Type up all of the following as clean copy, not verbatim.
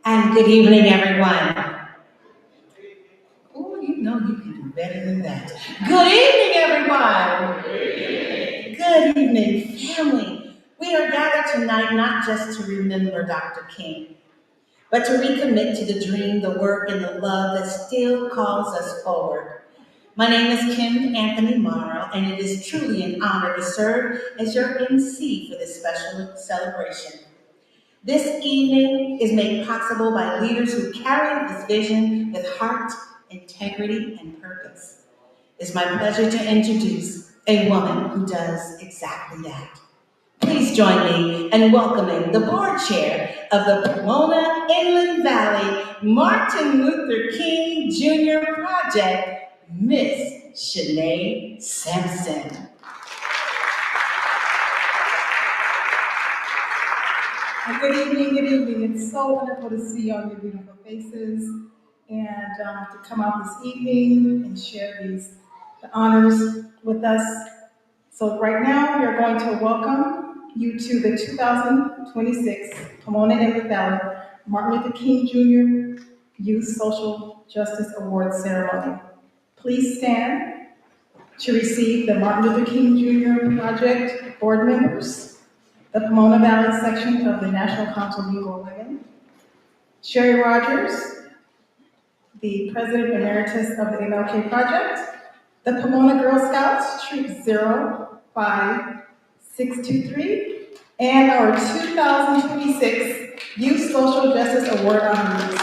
And good evening, everyone. Oh, you know you can do Better than that. Good evening, everyone. Good evening, family. We are gathered tonight not just to remember Dr. King, but to recommit to the dream, the work, and the love that still calls us forward. My name is Kim Anthony Morrow, and it is truly an honor to serve as your MC for this special celebration. This evening is made possible by leaders who carry this vision with heart, integrity, and purpose. It's my pleasure to introduce a woman who does exactly that. Please join me in welcoming the board chair of the Pomona Inland Valley Martin Luther King Jr. Project, Miss Shanae Sampson. Good evening, good evening. It's so wonderful to see all your beautiful faces and to come out this evening and share the honors with us. So right now, we are going to welcome you to the 2026 Pomona Inland Valley Martin Luther King Jr. Youth Social Justice Award Ceremony. Please stand to receive the Martin Luther King Jr. Project board members, the Pomona Valley section of the National Council of Negro Women, Sherry Rogers, the President Emeritus of the MLK Project, the Pomona Girl Scouts, Troop 05623, and our 2026 Youth Social Justice Award honorees.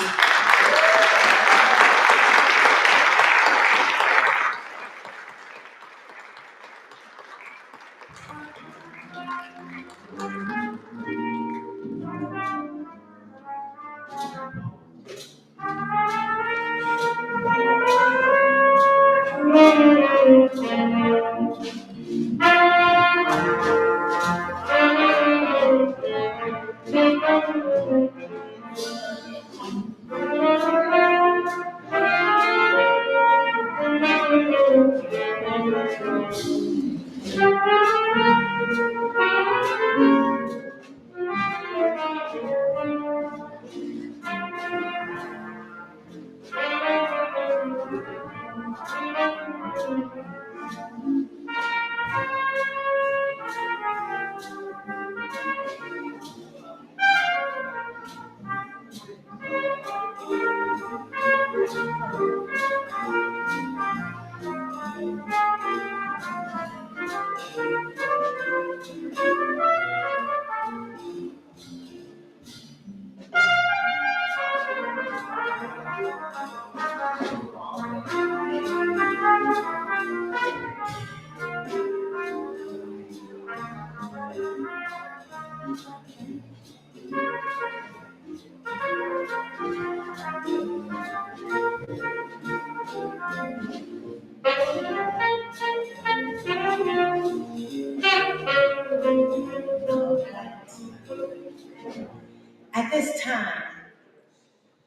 At this time,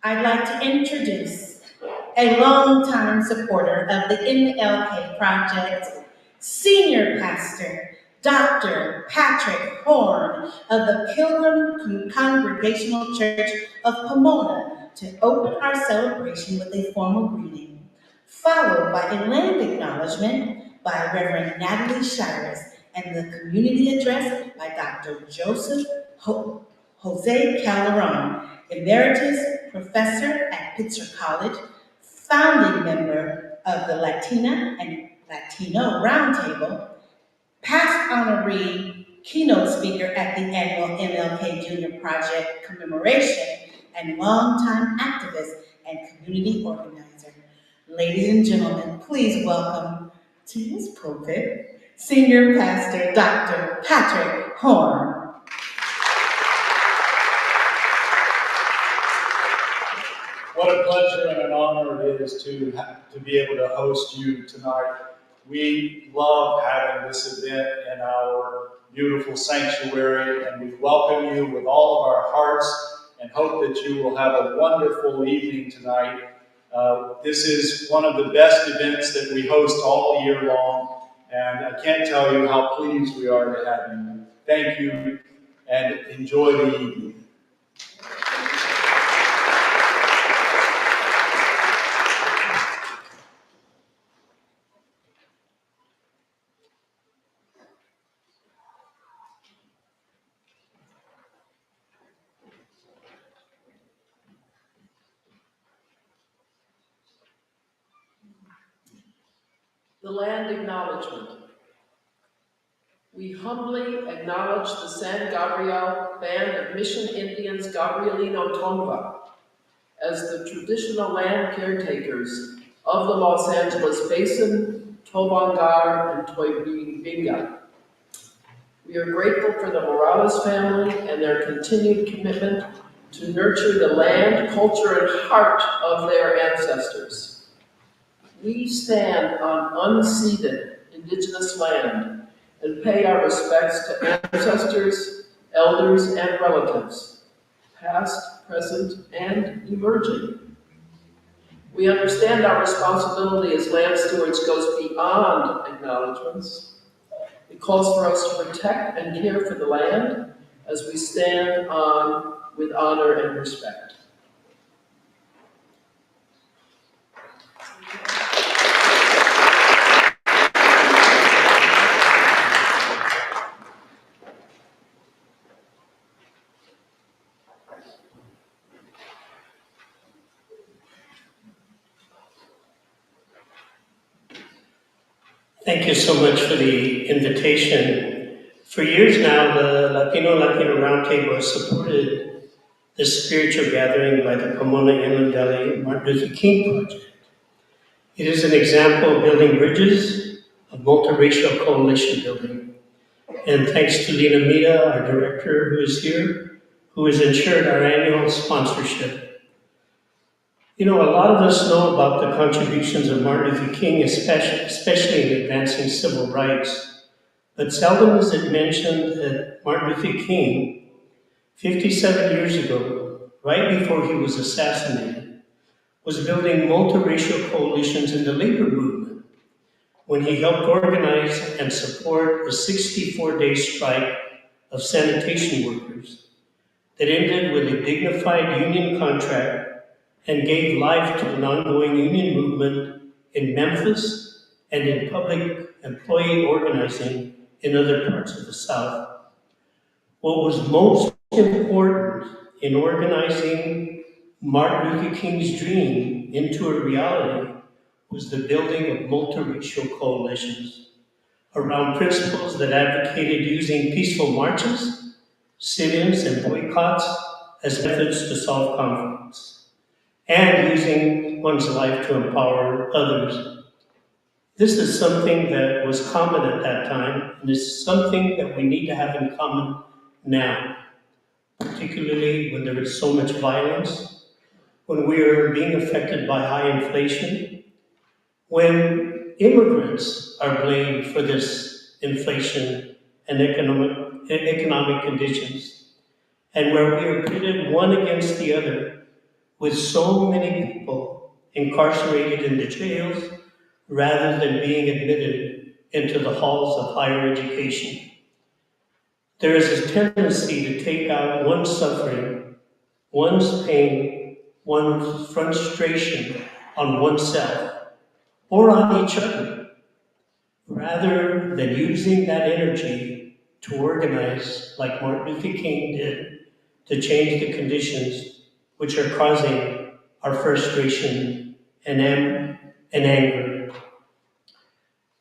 I'd like to introduce a longtime supporter of the MLK Project, Senior Pastor Dr. Patrick Horn of the Pilgrim Congregational Church of Pomona, to open our celebration with a formal greeting, followed by a land acknowledgement by Reverend Natalie Shires and the community address by Dr. Joseph Jose Calderon, Emeritus Professor at Pitzer College, founding member of the Latina and Latino Roundtable, past honoree keynote speaker at the annual MLK Jr. Project commemoration, and longtime activist and community organizer. Ladies and gentlemen, please welcome to his pulpit, Senior Pastor Dr. Patrick Horn. What a pleasure and an honor it is to be able to host you tonight. We love having this event in our beautiful sanctuary, and we welcome you with all of our hearts and hope that you will have a wonderful evening tonight. This is one of the best events that we host all year long, and I can't tell you how pleased we are to have you. Thank you, and enjoy the evening. The land acknowledgement. We humbly acknowledge the San Gabriel Band of Mission Indians Gabrielino Tongva as the traditional land caretakers of the Los Angeles Basin, Tobangar, and Toibinga. We are grateful for the Morales family and their continued commitment to nurture the land, culture, and heart of their ancestors. We stand on unceded indigenous land and pay our respects to ancestors, elders, and relatives, past, present, and emerging. We understand our responsibility as land stewards goes beyond acknowledgements. It calls for us to protect and care for the land as we stand on with honor and respect. Thank you so much for the invitation. For years now, the Latino Roundtable has supported this spiritual gathering by the Pomona Inland Valley Martin Luther King Project. It is an example of building bridges, of multiracial coalition building. And thanks to Lena Mita, our director who is here, who has ensured our annual sponsorship. You know, a lot of us know about the contributions of Martin Luther King, especially in advancing civil rights. But seldom is it mentioned that Martin Luther King, 57 years ago, right before he was assassinated, was building multiracial coalitions in the labor movement when he helped organize and support a 64-day strike of sanitation workers that ended with a dignified union contract and gave life to an ongoing union movement in Memphis and in public employee organizing in other parts of the South. What was most important in organizing Martin Luther King's dream into a reality was the building of multiracial coalitions around principles that advocated using peaceful marches, sit-ins, and boycotts as methods to solve conflicts, and using one's life to empower others. This is something that was common at that time, and is something that we need to have in common now, particularly when there is so much violence, when we are being affected by high inflation, when immigrants are blamed for this inflation and economic conditions, and where we are pitted one against the other, with so many people incarcerated in the jails rather than being admitted into the halls of higher education. There is a tendency to take out one's suffering, one's pain, one's frustration on oneself or on each other, rather than using that energy to organize like Martin Luther King did to change the conditions which are causing our frustration and anger.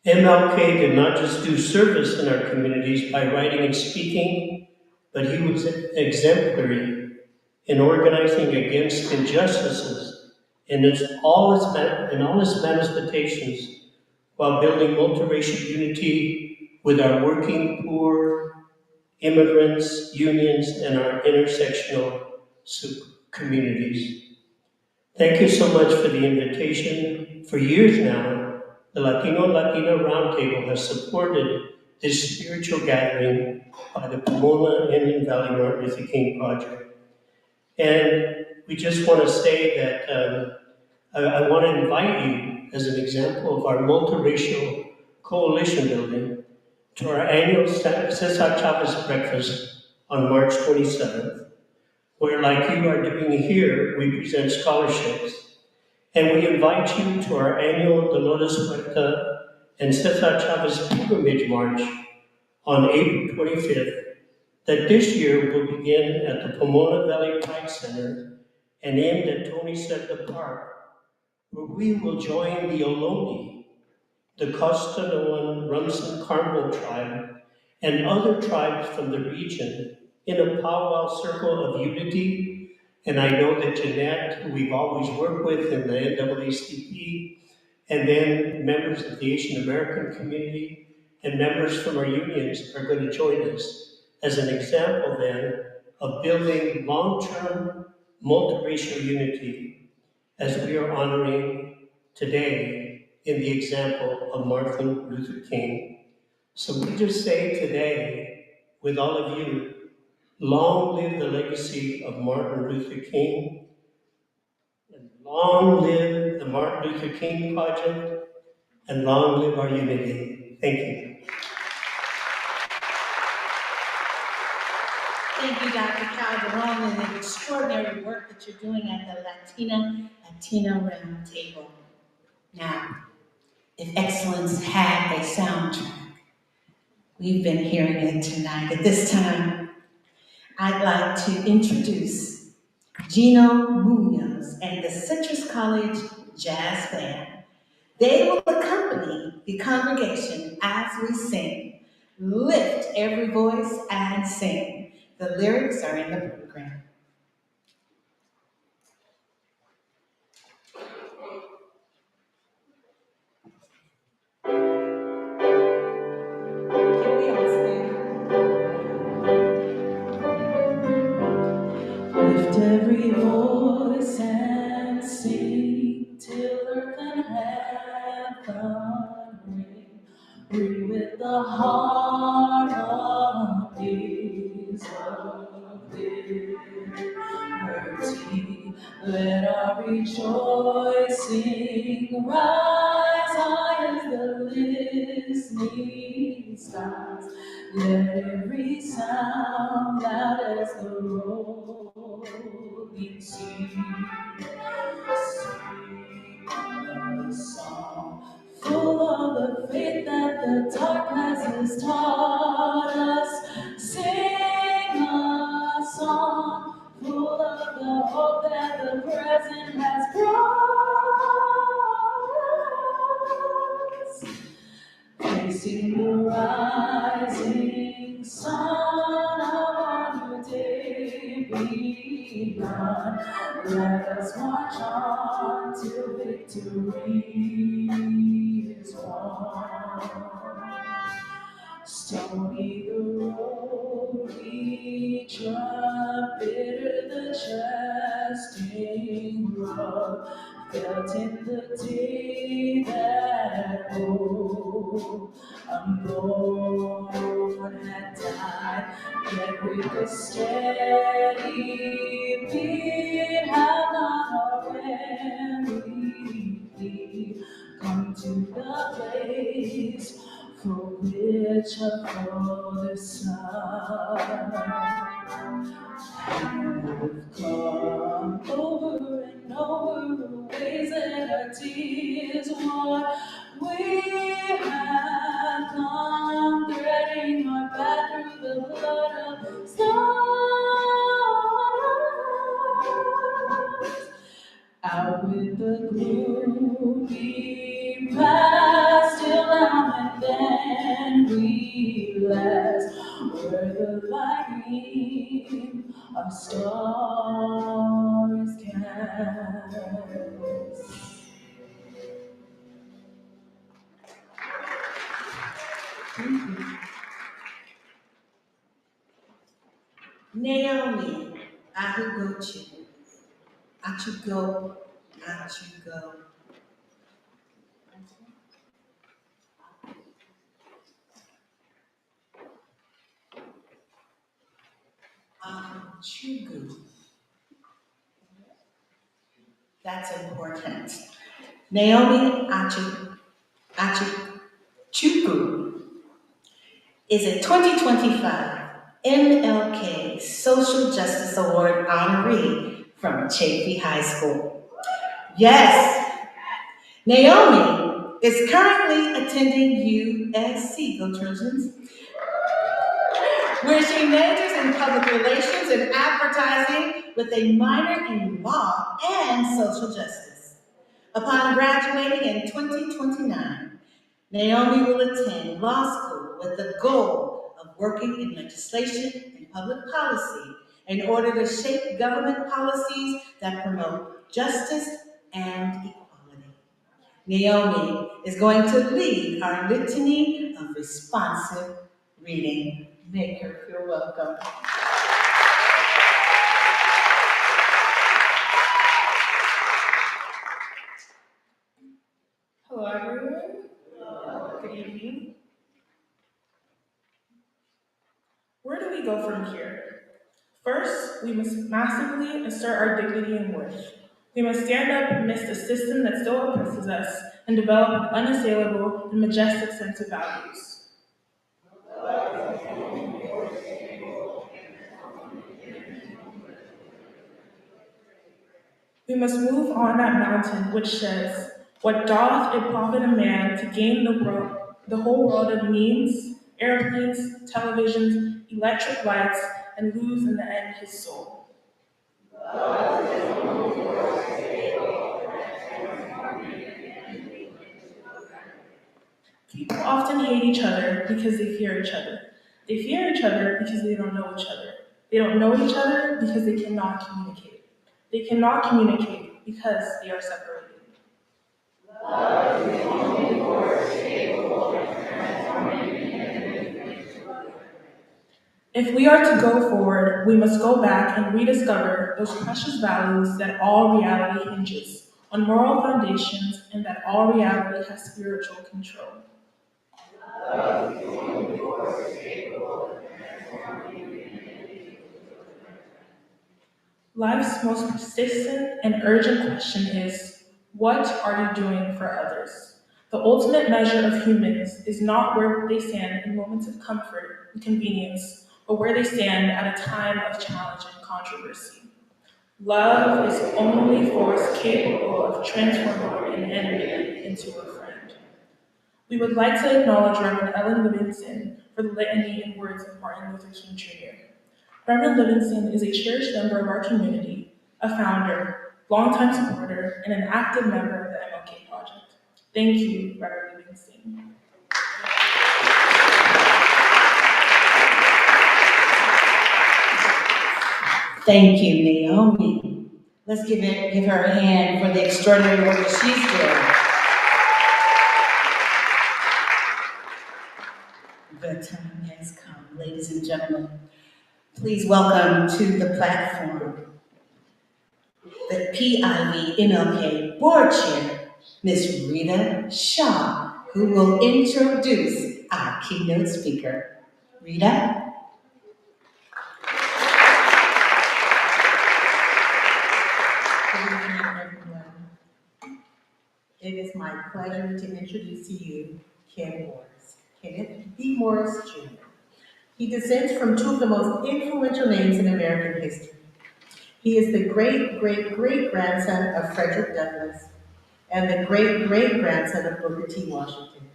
MLK did not just do service in our communities by writing and speaking, but he was exemplary in organizing against injustices in all its manifestations, while building multiracial unity with our working poor, immigrants, unions, and our intersectional communities. Thank you so much for the invitation. For years now, the Latino Roundtable has supported this spiritual gathering by the Pomona Inland Valley Martin Luther King Project. And we just want to say that I want to invite you, as an example of our multiracial coalition building, to our annual Cesar Chavez breakfast on March 27th, where, like you are doing here, we present scholarships. And we invite you to our annual Dolores Huerta and Cesar Chavez Pilgrimage March on April 25th, that this year will begin at the Pomona Valley Pride Center and end at Tony Sedla Park, where we will join the Ohlone the Costanoan Rumsen Carmel tribe, and other tribes from the region in a powwow circle of unity. And I know that Jeanette, who we've always worked with in the NAACP, and then members of the Asian American community and members from our unions are going to join us as an example then of building long-term multiracial unity as we are honoring today in the example of Martin Luther King. So we just say today, with all of you, long live the legacy of Martin Luther King, and long live the Martin Luther King Project, and long live our unity. Thank you. Thank you, Dr. Calderon, and the extraordinary work that you're doing at the Latino Round Table. Now, if excellence had a soundtrack, we've been hearing it tonight. At this time, I'd like to introduce Gino Munoz and the Citrus College Jazz Band. They will accompany the congregation as we sing. Lift every voice and sing. The lyrics are in the program. Can we all stand? Lift every voice and sing till earth and heaven ring. Ring with the harmonies of liberty. Let our rejoicing rise high as the listening skies. Let every sound loud as the rolling sea. Sing a song full of the faith that the darkness has taught us. Sing a song full of the hope that the present has brought us. Facing the rising sun of our new day begun. Let us march on till victory is won. Stony the road we trod, bitter the jesting rod, felt in the day that unborn had died, yet with a steady beat have not our weary come to the place for which a father's son have come over and over the ways that our tears won. We have come threading our path through the blood of stars. Out with the gloomy past, till now and then we last, where the lightning of stars cast. Naomi, Ahugochu, Achugo, Achugo. Achugu. That's important. Naomi Achugu is a 2025 MLK Social Justice Award honoree from Chafee High School. Yes, Naomi is currently attending USC, go Trojans, where she majors in public relations and advertising with a minor in law and social justice. Upon graduating in 2029, Naomi will attend law school with the goal of working in legislation and public policy in order to shape government policies that promote justice and equality. Naomi is going to lead our litany of responsive reading. Make her feel welcome. Hello, everyone. Good evening. Where do we go from here? First, we must massively assert our dignity and worth. We must stand up amidst a system that still oppresses us and develop an unassailable and majestic sense of values. We must move on that mountain which says, "What doth it profit a man to gain the whole world of means, airplanes, televisions, electric lights, and lose in the end his soul?" People often hate each other because they fear each other. They fear each other because they don't know each other. They don't know each other because they cannot communicate. They cannot communicate because they are separated. If we are to go forward, we must go back and rediscover those precious values that all reality hinges on moral foundations and that all reality has spiritual control. Life's most persistent and urgent question is, what are you doing for others? The ultimate measure of humans is not where they stand in moments of comfort and convenience, but where they stand at a time of challenge and controversy. Love is the only force capable of transforming an enemy into a friend. We would like to acknowledge Reverend Ellen Livingston for the litany and words of Martin Luther King Jr. Reverend Livingston is a cherished member of our community, a founder, longtime supporter, and an active member of the MLK Project. Thank you, Reverend Livingston. Thank you, Naomi. Let's give her a hand for the extraordinary work that she's doing. The time has come, ladies and gentlemen. Please welcome to the platform the PIV MLK Board Chair, Ms. Rita Shaw, who will introduce our keynote speaker. Rita? Good evening, everyone. It is my pleasure to introduce to you Kenneth B. Morris Jr. He descends from two of the most influential names in American history. He is the great-great-great-grandson of Frederick Douglass and the great-great-grandson of Booker T. Washington.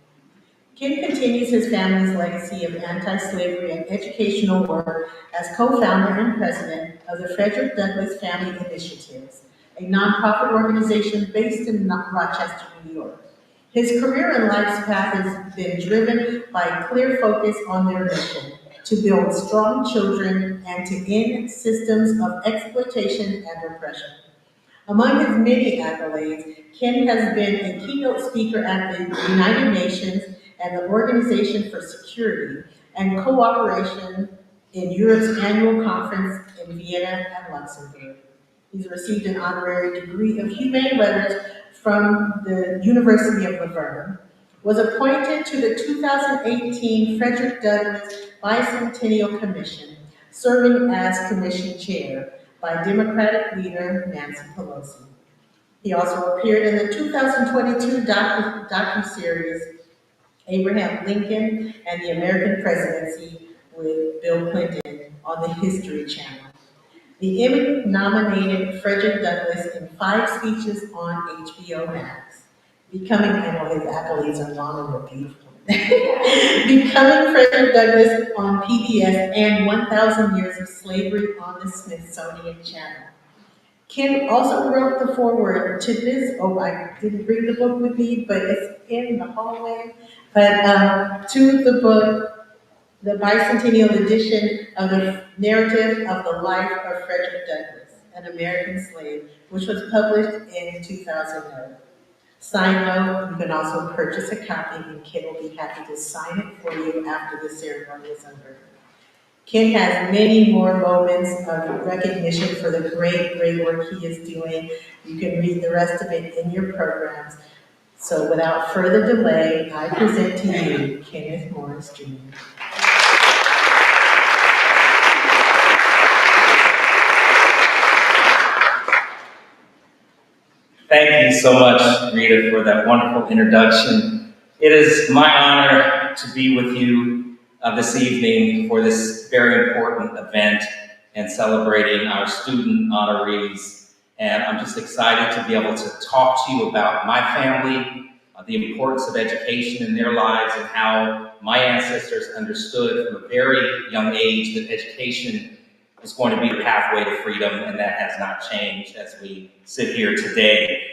Ken continues his family's legacy of anti-slavery and educational work as co-founder and president of the Frederick Douglass Family Initiatives, a nonprofit organization based in Rochester, New York. His career and life's path has been driven by a clear focus on their mission to build strong children and to end systems of exploitation and oppression. Among his many accolades, Ken has been a keynote speaker at the United Nations and the Organization for Security and Cooperation in Europe's annual conference in Vienna and Luxembourg. He's received an honorary degree of Humane Letters from the University of Laverne, was appointed to the 2018 Frederick Douglass Bicentennial Commission, serving as commission chair by Democratic leader Nancy Pelosi. He also appeared in the 2022 docuseries Abraham Lincoln and the American Presidency with Bill Clinton on the History Channel. The Emmy-nominated Frederick Douglass in 5 speeches on HBO Max. I know his accolades are long and beautiful. Becoming Frederick Douglass on PBS and 1,000 Years of Slavery on the Smithsonian Channel. Ken also wrote the foreword to this, I didn't bring the book with me, but it's in the hallway, But to the book, the bicentennial edition of the narrative of the life of Frederick Douglass, an American slave, which was published in 2009. Side note, you can also purchase a copy and Ken will be happy to sign it for you after the ceremony is over. Ken has many more moments of recognition for the great, great work he is doing. You can read the rest of it in your programs. So without further delay, I present to you Kenneth Morris Jr. Thank you so much, Rita, for that wonderful introduction. It is my honor to be with you this evening for this very important event and celebrating our student honorees. And I'm just excited to be able to talk to you about my family, the importance of education in their lives, and how my ancestors understood from a very young age that education is going to be the pathway to freedom, and that has not changed as we sit here today.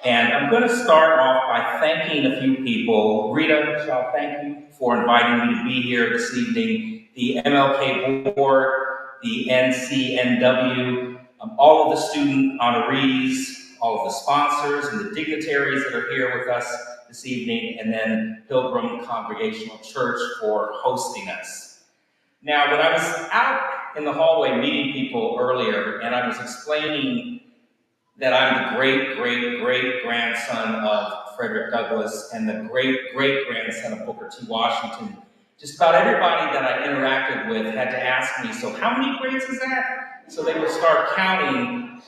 And I'm going to start off by thanking a few people. Rita, Michelle, thank you for inviting me to be here this evening. The MLK Board, the NCNW, all of the student honorees, all of the sponsors and the dignitaries that are here with us this evening, and then Pilgrim Congregational Church for hosting us. Now, when I was out in the hallway meeting people earlier, and I was explaining that I'm the great-great-great-grandson of Frederick Douglass and the great-great-grandson of Booker T. Washington, just about everybody that I interacted with had to ask me, so how many greats is that? So they would start counting,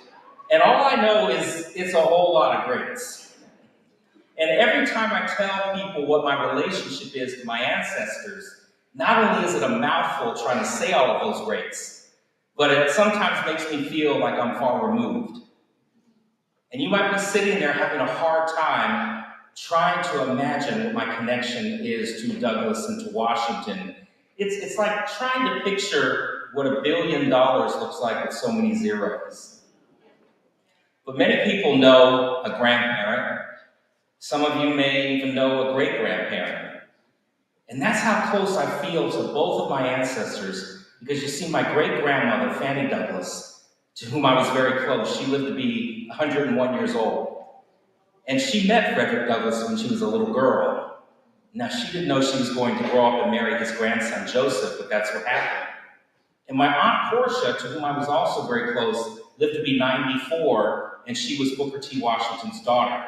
and all I know is it's a whole lot of greats. And every time I tell people what my relationship is to my ancestors, not only is it a mouthful trying to say all of those greats, but it sometimes makes me feel like I'm far removed. And you might be sitting there having a hard time trying to imagine what my connection is to Douglass and to Washington. It's like trying to picture what $1 billion looks like with so many zeros. But many people know a grandparent. Some of you may even know a great-grandparent. And that's how close I feel to both of my ancestors, because you see, my great-grandmother, Fanny Douglass, to whom I was very close, she lived to be 101 years old. And she met Frederick Douglass when she was a little girl. Now, she didn't know she was going to grow up and marry his grandson, Joseph, but that's what happened. And my Aunt Portia, to whom I was also very close, lived to be 94, and she was Booker T. Washington's daughter.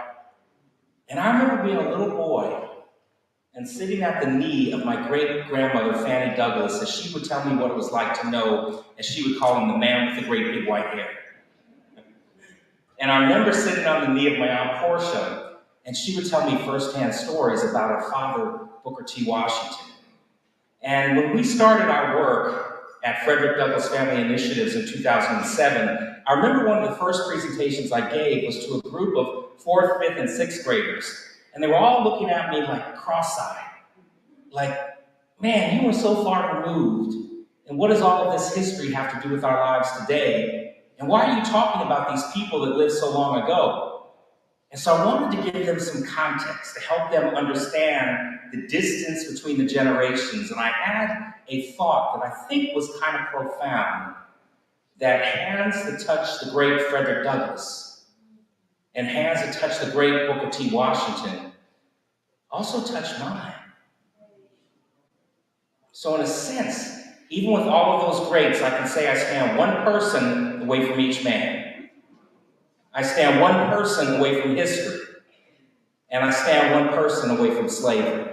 And I remember being a little boy and sitting at the knee of my great-grandmother, Fanny Douglass, as she would tell me what it was like to know, as she would call him, the man with the great big white hair. And I remember sitting on the knee of my Aunt Portia, and she would tell me firsthand stories about her father, Booker T. Washington. And when we started our work at Frederick Douglass Family Initiatives in 2007, I remember one of the first presentations I gave was to a group of 4th, 5th, and 6th graders. And they were all looking at me like cross-eyed. Like, man, you were so far removed. And what does all of this history have to do with our lives today? And why are you talking about these people that lived so long ago? And so I wanted to give them some context to help them understand the distance between the generations. And I had a thought that I think was kind of profound, that hands that touched the great Frederick Douglass and hands that touched the great Booker T. Washington also touched mine. So in a sense, even with all of those greats, I can say I stand one person away from each man. I stand one person away from history. And I stand one person away from slavery.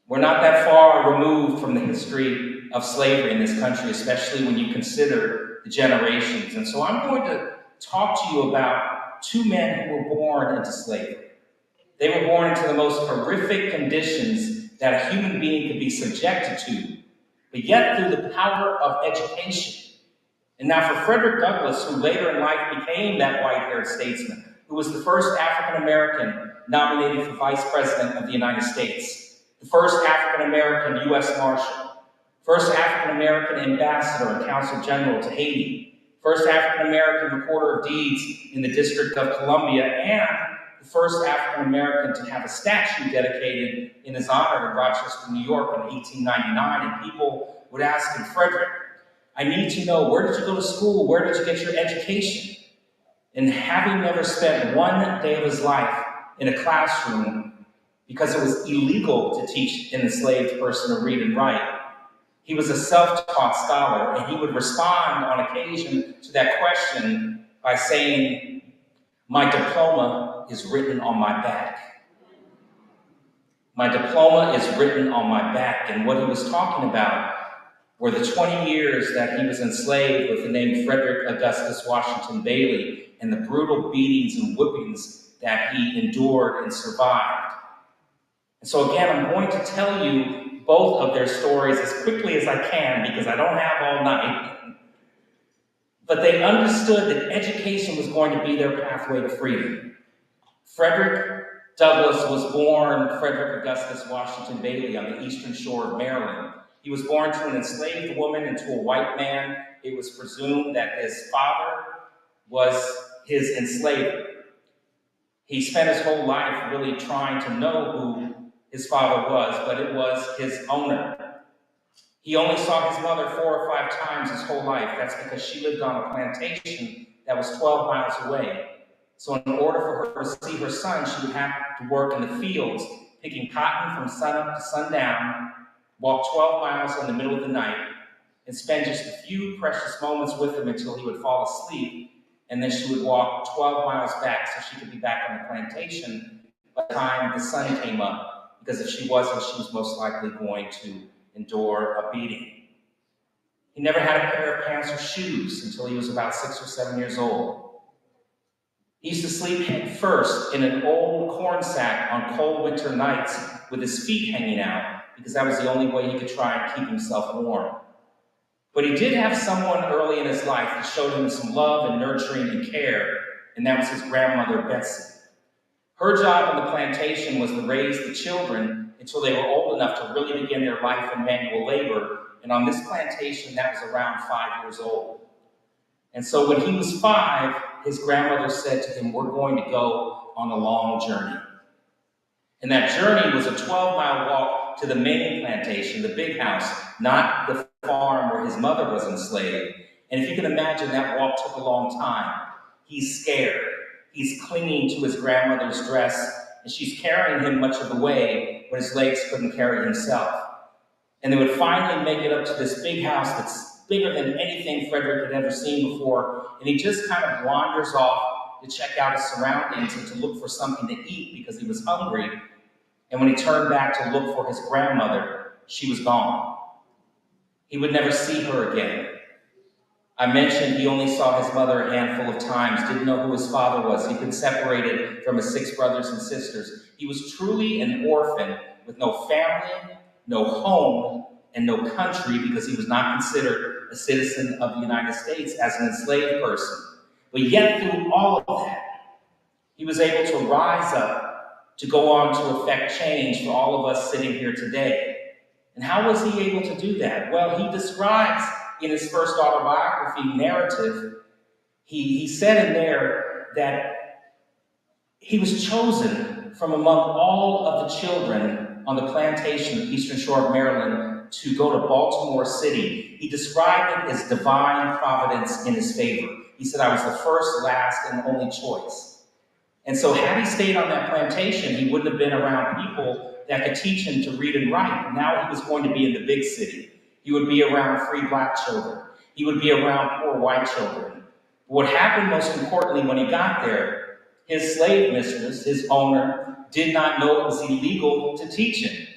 We're not that far removed from the history of slavery in this country, especially when you consider the generations. And so I'm going to talk to you about two men who were born into slavery. They were born into the most horrific conditions that a human being could be subjected to, but yet through the power of education. And now for Frederick Douglass, who later in life became that white-haired statesman, who was the first African-American nominated for Vice President of the United States, the first African-American U.S. Marshal, first African-American ambassador and consul general to Haiti, first African-American recorder of deeds in the District of Columbia, and the first African American to have a statue dedicated in his honor in Rochester, New York in 1899. And people would ask him, Frederick, I need to know, where did you go to school? Where did you get your education? And having never spent one day of his life in a classroom, because it was illegal to teach an enslaved person to read and write, he was a self-taught scholar, and he would respond on occasion to that question by saying, my diploma is written on my back. My diploma is written on my back. And what he was talking about were the 20 years that he was enslaved with the name Frederick Augustus Washington Bailey, and the brutal beatings and whippings that he endured and survived. And so again, I'm going to tell you both of their stories as quickly as I can because I don't have all night. But they understood that education was going to be their pathway to freedom. Frederick Douglass was born Frederick Augustus Washington Bailey on the eastern shore of Maryland. He was born to an enslaved woman and to a white man. It was presumed that his father was his enslaver. He spent his whole life really trying to know who his father was, but it was his owner. He only saw his mother 4 or 5 times his whole life. That's because she lived on a plantation that was 12 miles away. So in order for her to see her son, she would have to work in the fields, picking cotton from sunup to sundown, walk 12 miles in the middle of the night, and spend just a few precious moments with him until he would fall asleep. And then she would walk 12 miles back so she could be back on the plantation by the time the sun came up, because if she wasn't, she was most likely going to endure a beating. He never had a pair of pants or shoes until he was about 6 or 7 years old. He used to sleep head first in an old corn sack on cold winter nights with his feet hanging out, because that was the only way he could try and keep himself warm. But he did have someone early in his life that showed him some love and nurturing and care, and that was his grandmother, Betsy. Her job on the plantation was to raise the children until they were old enough to really begin their life in manual labor, and on this plantation, that was around 5 years old. And so when he was 5, his grandmother said to him, we're going to go on a long journey. And that journey was a 12-mile walk to the main plantation, the big house, not the farm where his mother was enslaved. And if you can imagine, that walk took a long time. He's scared. He's clinging to his grandmother's dress, and she's carrying him much of the way when his legs couldn't carry himself. And they would finally make it up to this big house that's bigger than anything Frederick had ever seen before, and he just kind of wanders off to check out his surroundings and to look for something to eat because he was hungry. And when he turned back to look for his grandmother, she was gone. He would never see her again. I mentioned he only saw his mother a handful of times, didn't know who his father was. He'd been separated from his 6 brothers and sisters. He was truly an orphan with no family, no home, and no country, because he was not considered a citizen of the United States as an enslaved person. But yet through all of that, he was able to rise up to go on to effect change for all of us sitting here today. And how was he able to do that? Well, he describes in his first autobiography narrative, he said in there that he was chosen from among all of the children on the plantation of the eastern shore of Maryland to go to Baltimore City. He described it as divine providence in his favor. He said, I was the first, last, and only choice. And so had he stayed on that plantation, he wouldn't have been around people that could teach him to read and write. Now he was going to be in the big city. He would be around free black children. He would be around poor white children. But what happened most importantly when he got there, his slave mistress, his owner, did not know it was illegal to teach him.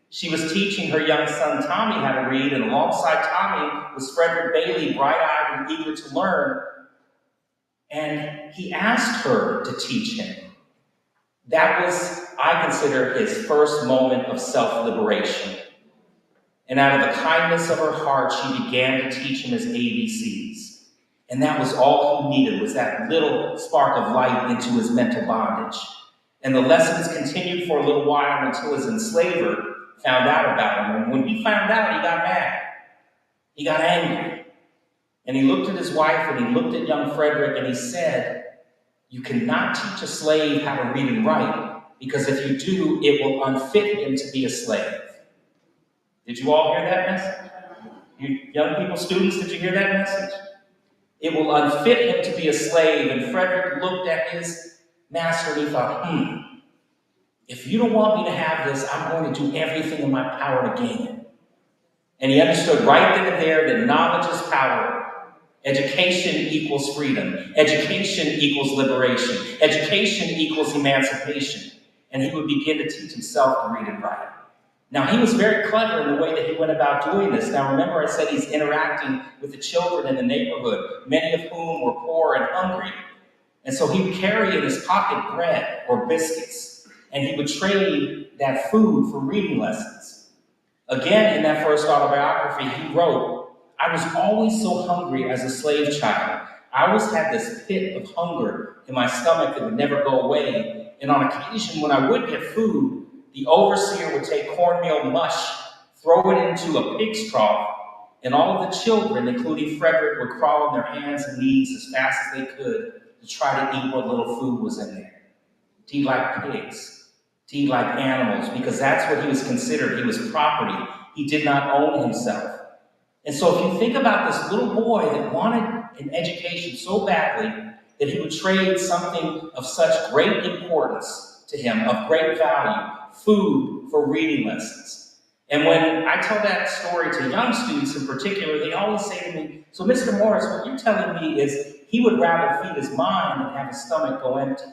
She was teaching her young son Tommy how to read, and alongside Tommy was Frederick Bailey, bright-eyed and eager to learn. And he asked her to teach him. That was, I consider, his first moment of self-liberation. And out of the kindness of her heart, she began to teach him his ABCs. And that was all he needed, was that little spark of light into his mental bondage. And the lessons continued for a little while until his enslaver found out about him. And when he found out, he got mad. He got angry. And he looked at his wife and he looked at young Frederick and he said, You cannot teach a slave how to read and write, because if you do, it will unfit him to be a slave. Did you all hear that message? You young people, students, did you hear that message? It will unfit him to be a slave. And Frederick looked at his master and he thought, if you don't want me to have this, I'm going to do everything in my power to gain it. And he understood right then and there that knowledge is power. Education equals freedom. Education equals liberation. Education equals emancipation. And he would begin to teach himself to read and write. Now, he was very clever in the way that he went about doing this. Now, remember I said he's interacting with the children in the neighborhood, many of whom were poor and hungry. And so he would carry in his pocket bread or biscuits, and he would trade that food for reading lessons. Again, in that first autobiography, he wrote, I was always so hungry as a slave child. I always had this pit of hunger in my stomach that would never go away. And on occasion, when I would get food, the overseer would take cornmeal mush, throw it into a pig's trough, and all of the children, including Frederick, would crawl on their hands and knees as fast as they could to try to eat what little food was in there. To eat like pigs, to eat like animals, because that's what he was considered. He was property. He did not own himself. And so if you think about this little boy that wanted an education so badly that he would trade something of such great importance to him, of great value, food, for reading lessons. And when I tell that story to young students in particular, they always say to me, so Mr. Morris, what you're telling me is he would rather feed his mind than have his stomach go empty.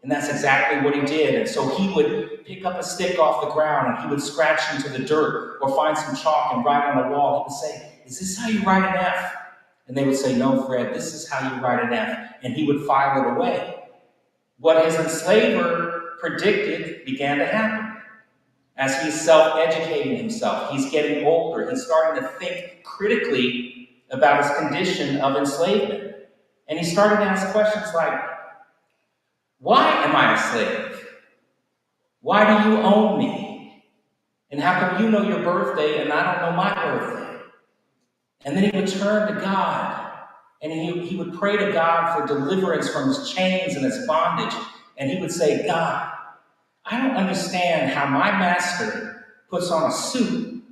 And that's exactly what he did. And so he would pick up a stick off the ground and he would scratch into the dirt or find some chalk and write on the wall. He would say, is this how you write an F? And they would say, no, Fred, this is how you write an F. And he would file it away. What his enslaver predicted began to happen. As he's self-educating himself, he's getting older, he's starting to think critically about his condition of enslavement. And he started to ask questions like, why am I a slave? Why do you own me? And how come you know your birthday and I don't know my birthday? And then he would turn to God and he would pray to God for deliverance from his chains and his bondage. And he would say, God, I don't understand how my master puts on a suit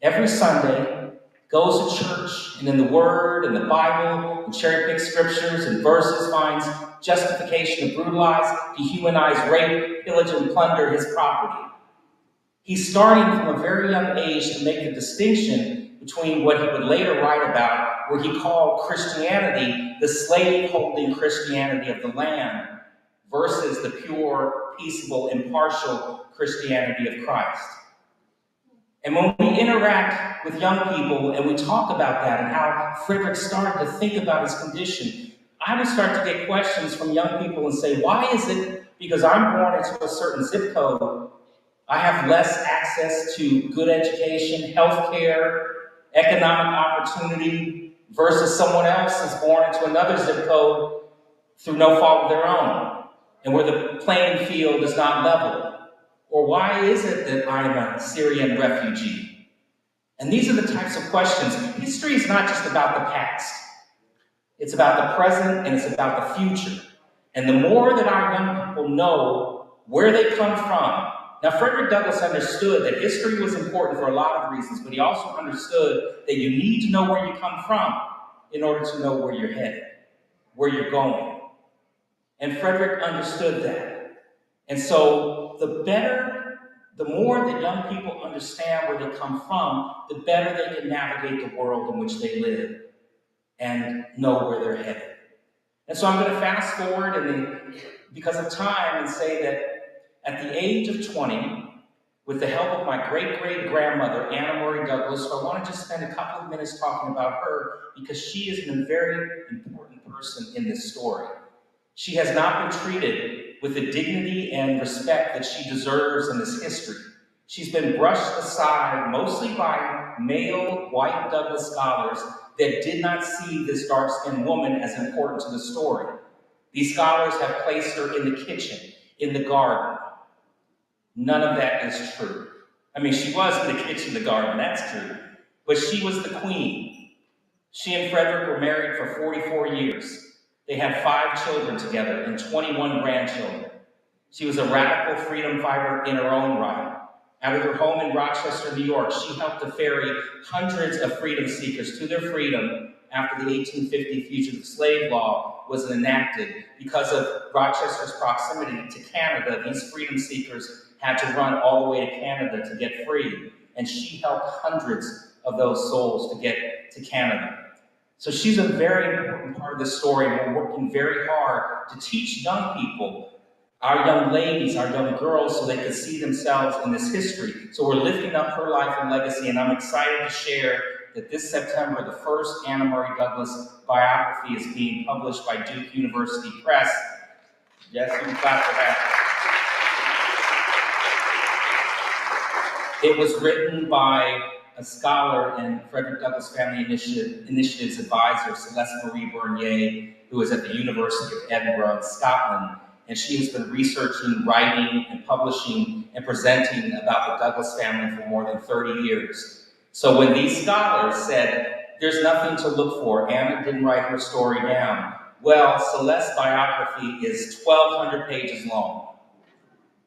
every Sunday, goes to church, and in the Word and the Bible, and cherry-pick scriptures and verses finds justification to brutalize, dehumanize, rape, pillage, and plunder his property. He's starting from a very young age to make the distinction between what he would later write about, where he called Christianity the slave-holding Christianity of the land, versus the pure, peaceable, impartial Christianity of Christ. And when we interact with young people and we talk about that and how Frederick started to think about his condition, I would start to get questions from young people and say, why is it because I'm born into a certain zip code, I have less access to good education, health care, economic opportunity, versus someone else is born into another zip code through no fault of their own, and where the playing field is not level? Or why is it that I'm a Syrian refugee? And these are the types of questions. History is not just about the past. It's about the present and it's about the future. And the more that our young people know where they come from. Now, Frederick Douglass understood that history was important for a lot of reasons, but he also understood that you need to know where you come from in order to know where you're headed, where you're going. And Frederick understood that. And so the more that young people understand where they come from, the better they can navigate the world in which they live and know where they're headed. And so I'm going to fast forward because of time and say that at the age of 20, with the help of my great-great-grandmother, Anna Murray Douglass, who I want to just spend a couple of minutes talking about her because she is a very important person in this story. She has not been treated with the dignity and respect that she deserves in this history. She's been brushed aside mostly by male white Douglass scholars that did not see this dark-skinned woman as important to the story. These scholars have placed her in the kitchen, in the garden. None of that is true. I mean, she was in the kitchen, the garden, that's true. But she was the queen. She and Frederick were married for 44 years. They had 5 children together and 21 grandchildren. She was a radical freedom fighter in her own right. Out of her home in Rochester, New York, she helped to ferry hundreds of freedom seekers to their freedom after the 1850 Fugitive Slave Law was enacted. Because of Rochester's proximity to Canada, these freedom seekers had to run all the way to Canada to get free. And she helped hundreds of those souls to get to Canada. So she's a very important part of the story, and we're working very hard to teach young people, our young ladies, our young girls, so they can see themselves in this history. So we're lifting up her life and legacy, and I'm excited to share that this September, the first Anna Murray Douglas biography is being published by Duke University Press. Yes, you can clap for that. It was written by a scholar and Frederick Douglass Family Initiative's advisor, Celeste Marie Bernier, who is at the University of Edinburgh in Scotland. And she has been researching, writing, and publishing and presenting about the Douglass family for more than 30 years. So when these scholars said, there's nothing to look for, Anna didn't write her story down, well, Celeste's biography is 1,200 pages long.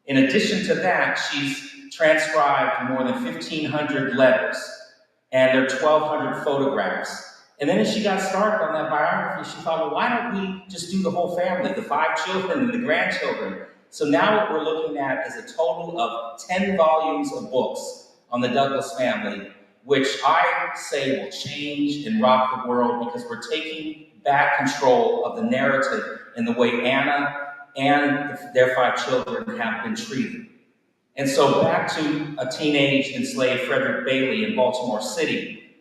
In addition to that, she's transcribed more than 1,500 letters, and there are 1,200 photographs. And then as she got started on that biography, she thought, well, why don't we just do the whole family, the 5 children and the grandchildren? So now what we're looking at is a total of 10 volumes of books on the Douglass family, which I say will change and rock the world, because we're taking back control of the narrative in the way Anna and their 5 children have been treated. And so back to a teenage enslaved Frederick Bailey in Baltimore City.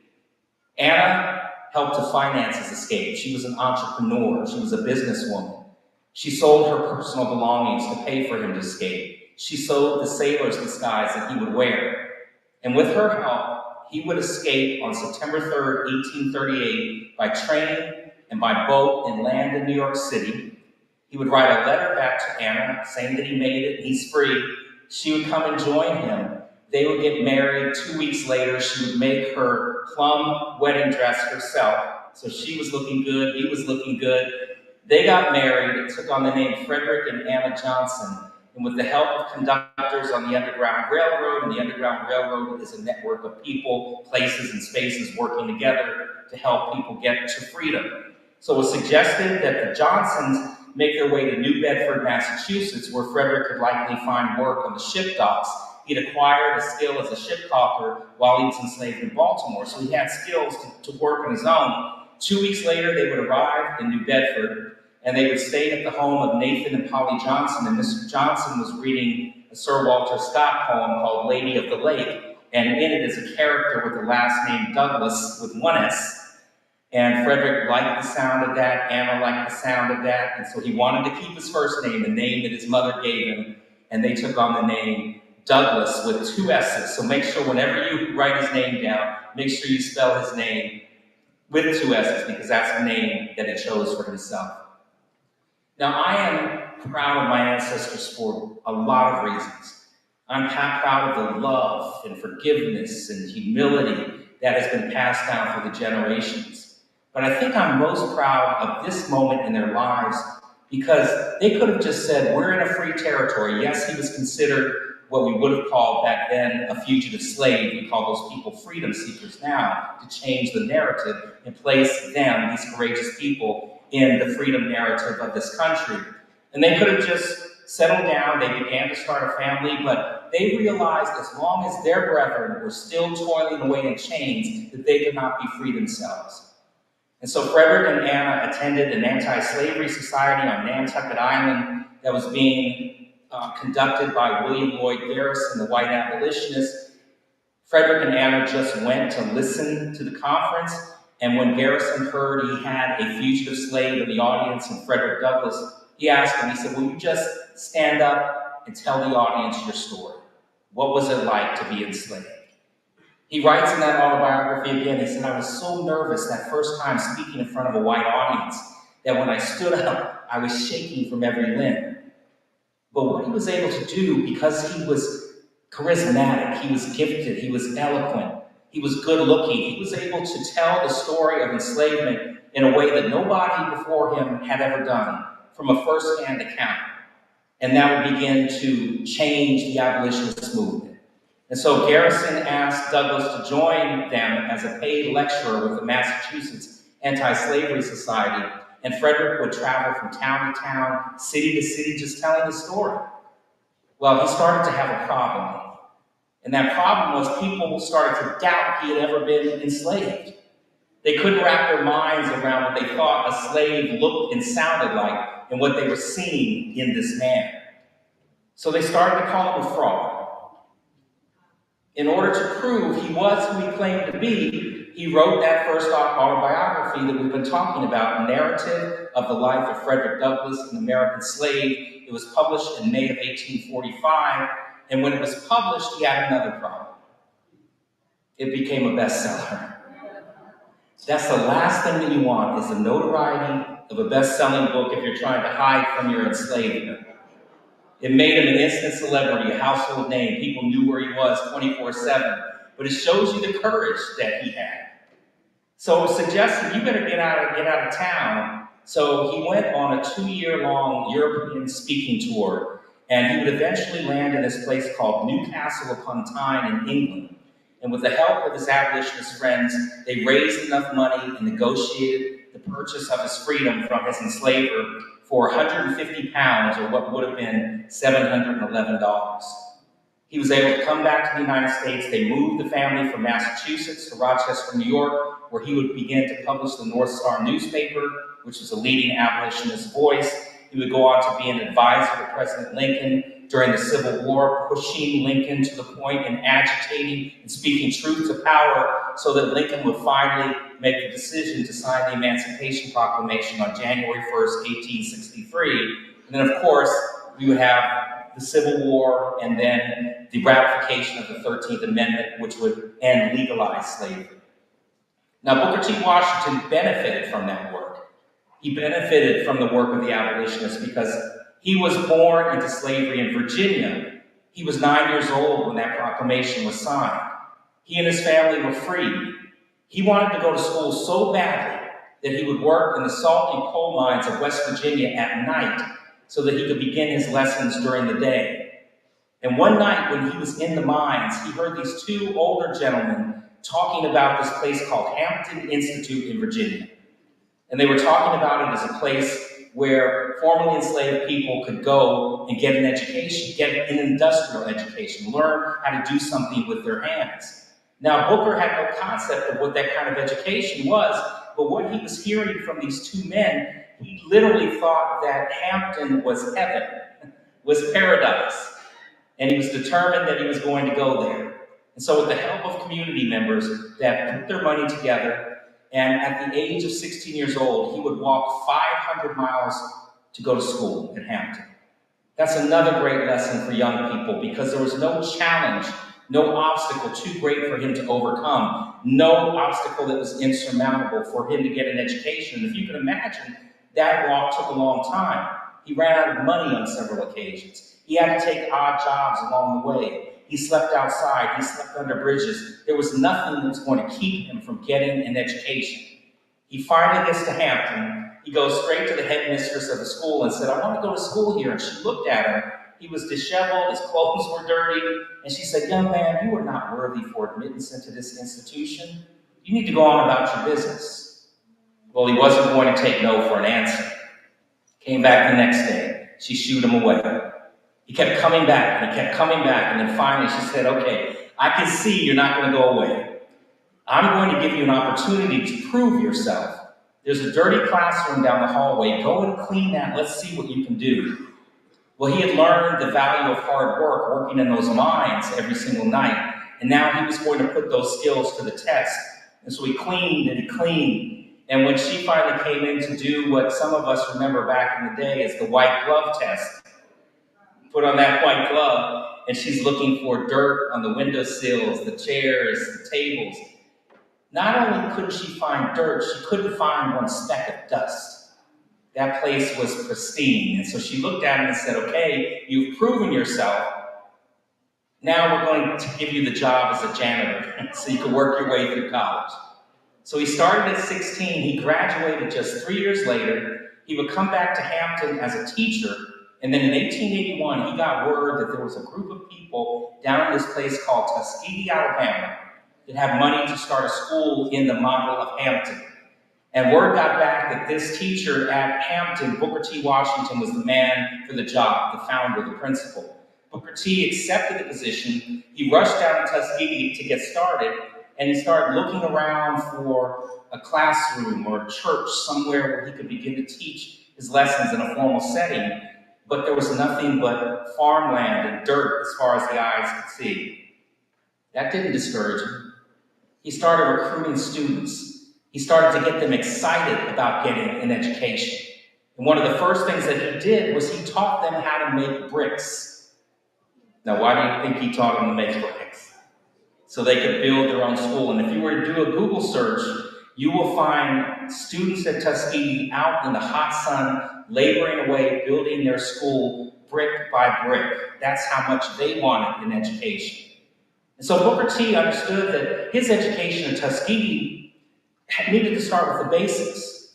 Anna helped to finance his escape. She was an entrepreneur. She was a businesswoman. She sold her personal belongings to pay for him to escape. She sewed the sailor's disguise that he would wear. And with her help, he would escape on September 3rd, 1838 by train and by boat and land in New York City. He would write a letter back to Anna saying that he made it and he's free. She would come and join him. They would get married. 2 weeks later, she would make her plum wedding dress herself. So she was looking good, he was looking good. They got married, took on the name Frederick and Anna Johnson. And with the help of conductors on the Underground Railroad, and the Underground Railroad is a network of people, places, and spaces working together to help people get to freedom. So it was suggested that the Johnsons make their way to New Bedford, Massachusetts, where Frederick could likely find work on the ship docks. He'd acquired a skill as a ship caulker while he was enslaved in Baltimore, so he had skills to work on his own. 2 weeks later, they would arrive in New Bedford, and they would stay at the home of Nathan and Polly Johnson, and Mr. Johnson was reading a Sir Walter Scott poem called Lady of the Lake, and in it is a character with the last name Douglas with 1 S. And Frederick liked the sound of that, Anna liked the sound of that, and so he wanted to keep his first name, the name that his mother gave him, and they took on the name Douglas with 2 S's. So make sure whenever you write his name down, make sure you spell his name with 2 S's, because that's the name that he chose for himself. Now, I am proud of my ancestors for a lot of reasons. I'm proud of the love and forgiveness and humility that has been passed down for the generations. But I think I'm most proud of this moment in their lives, because they could have just said, we're in a free territory. Yes, he was considered what we would have called back then a fugitive slave. We call those people freedom seekers now, to change the narrative and place them, these courageous people, in the freedom narrative of this country. And they could have just settled down, they began to start a family, but they realized as long as their brethren were still toiling away in chains, that they could not be free themselves. And so Frederick and Anna attended an anti-slavery society on Nantucket Island that was being conducted by William Lloyd Garrison, the white abolitionist. Frederick and Anna just went to listen to the conference, and when Garrison heard he had a fugitive slave in the audience and Frederick Douglass, he asked him, he said, will you just stand up and tell the audience your story? What was it like to be enslaved? He writes in that autobiography again, he said, I was so nervous that first time speaking in front of a white audience that when I stood up, I was shaking from every limb. But what he was able to do, because he was charismatic, he was gifted, he was eloquent, he was good looking, he was able to tell the story of enslavement in a way that nobody before him had ever done from a first-hand account. And that would begin to change the abolitionist movement. And so Garrison asked Douglass to join them as a paid lecturer with the Massachusetts Anti-Slavery Society, and Frederick would travel from town to town, city to city, just telling the story. Well, he started to have a problem. And that problem was people started to doubt he had ever been enslaved. They couldn't wrap their minds around what they thought a slave looked and sounded like and what they were seeing in this man. So they started to call him a fraud. In order to prove he was who he claimed to be, he wrote that first autobiography that we've been talking about, Narrative of the Life of Frederick Douglass, an American Slave. It was published in May of 1845, and when it was published, he had another problem. It became a bestseller. That's the last thing that you want, is the notoriety of a best-selling book if you're trying to hide from your enslavement. It made him an instant celebrity, a household name. People knew where he was 24/7. But it shows you the courage that he had. So it suggested, you better get out of town. So he went on a 2-year-long European speaking tour, and he would eventually land in this place called Newcastle upon Tyne in England. And with the help of his abolitionist friends, they raised enough money and negotiated the purchase of his freedom from his enslaver for 150 pounds, or what would have been $711. He was able to come back to the United States. They moved the family from Massachusetts to Rochester, New York, where he would begin to publish the North Star newspaper, which was a leading abolitionist voice. He would go on to be an advisor to President Lincoln during the Civil War, pushing Lincoln to the point and agitating and speaking truth to power so that Lincoln would finally make the decision to sign the Emancipation Proclamation on January 1st, 1863. And then, of course, we would have the Civil War and then the ratification of the 13th Amendment, which would end legalized slavery. Now, Booker T. Washington benefited from that work. He benefited from the work of the abolitionists because he was born into slavery in Virginia. He was 9 years old when that proclamation was signed. He and his family were freed. He wanted to go to school so badly that he would work in the salt and coal mines of West Virginia at night so that he could begin his lessons during the day. And one night when he was in the mines, he heard these two older gentlemen talking about this place called Hampton Institute in Virginia. And they were talking about it as a place where formerly enslaved people could go and get an education, get an industrial education, learn how to do something with their hands. Now, Booker had no concept of what that kind of education was, but what he was hearing from these two men, he literally thought that Hampton was heaven, was paradise, and he was determined that he was going to go there. And so with the help of community members that put their money together, and at the age of 16 years old, he would walk 500 miles to go to school in Hampton. That's another great lesson for young people, because there was no challenge, no obstacle too great for him to overcome, no obstacle that was insurmountable for him to get an education. And if you can imagine, that walk took a long time. He ran out of money on several occasions. He had to take odd jobs along the way. He slept outside. He slept under bridges. There was nothing that was going to keep him from getting an education. He finally gets to Hampton. He goes straight to the headmistress of the school and said, "I want to go to school here." And she looked at him. He was disheveled. His clothes were dirty. And she said, "Young man, you are not worthy for admittance into this institution. You need to go on about your business." Well, he wasn't going to take no for an answer. Came back the next day. She shooed him away. He kept coming back, and he kept coming back, and then finally she said, "Okay, I can see you're not going to go away. I'm going to give you an opportunity to prove yourself. There's a dirty classroom down the hallway. Go and clean that. Let's see what you can do." Well, he had learned the value of hard work, working in those mines every single night, and now he was going to put those skills to the test. And so he cleaned and he cleaned. And when she finally came in to do what some of us remember back in the day as the white glove test, put on that white glove, and she's looking for dirt on the windowsills, the chairs, the tables. Not only couldn't she find dirt, she couldn't find one speck of dust. That place was pristine. And so she looked at him and said, "Okay, you've proven yourself. Now we're going to give you the job as a janitor so you can work your way through college." So he started at 16, he graduated just 3 years later. He would come back to Hampton as a teacher, and then in 1881, he got word that there was a group of people down in this place called Tuskegee, Alabama, that had money to start a school in the model of Hampton. And word got back that this teacher at Hampton, Booker T. Washington, was the man for the job, the founder, the principal. Booker T. accepted the position. He rushed down to Tuskegee to get started, and he started looking around for a classroom or a church somewhere where he could begin to teach his lessons in a formal setting. But there was nothing but farmland and dirt as far as the eyes could see. That didn't discourage him. He started recruiting students. He started to get them excited about getting an education. And one of the first things that he did was he taught them how to make bricks. Now, why do you think he taught them to make bricks? So they could build their own school. And if you were to do a Google search, you will find students at Tuskegee out in the hot sun, laboring away, building their school brick by brick. That's how much they wanted an education. And so Booker T understood that his education at Tuskegee needed to start with the basics.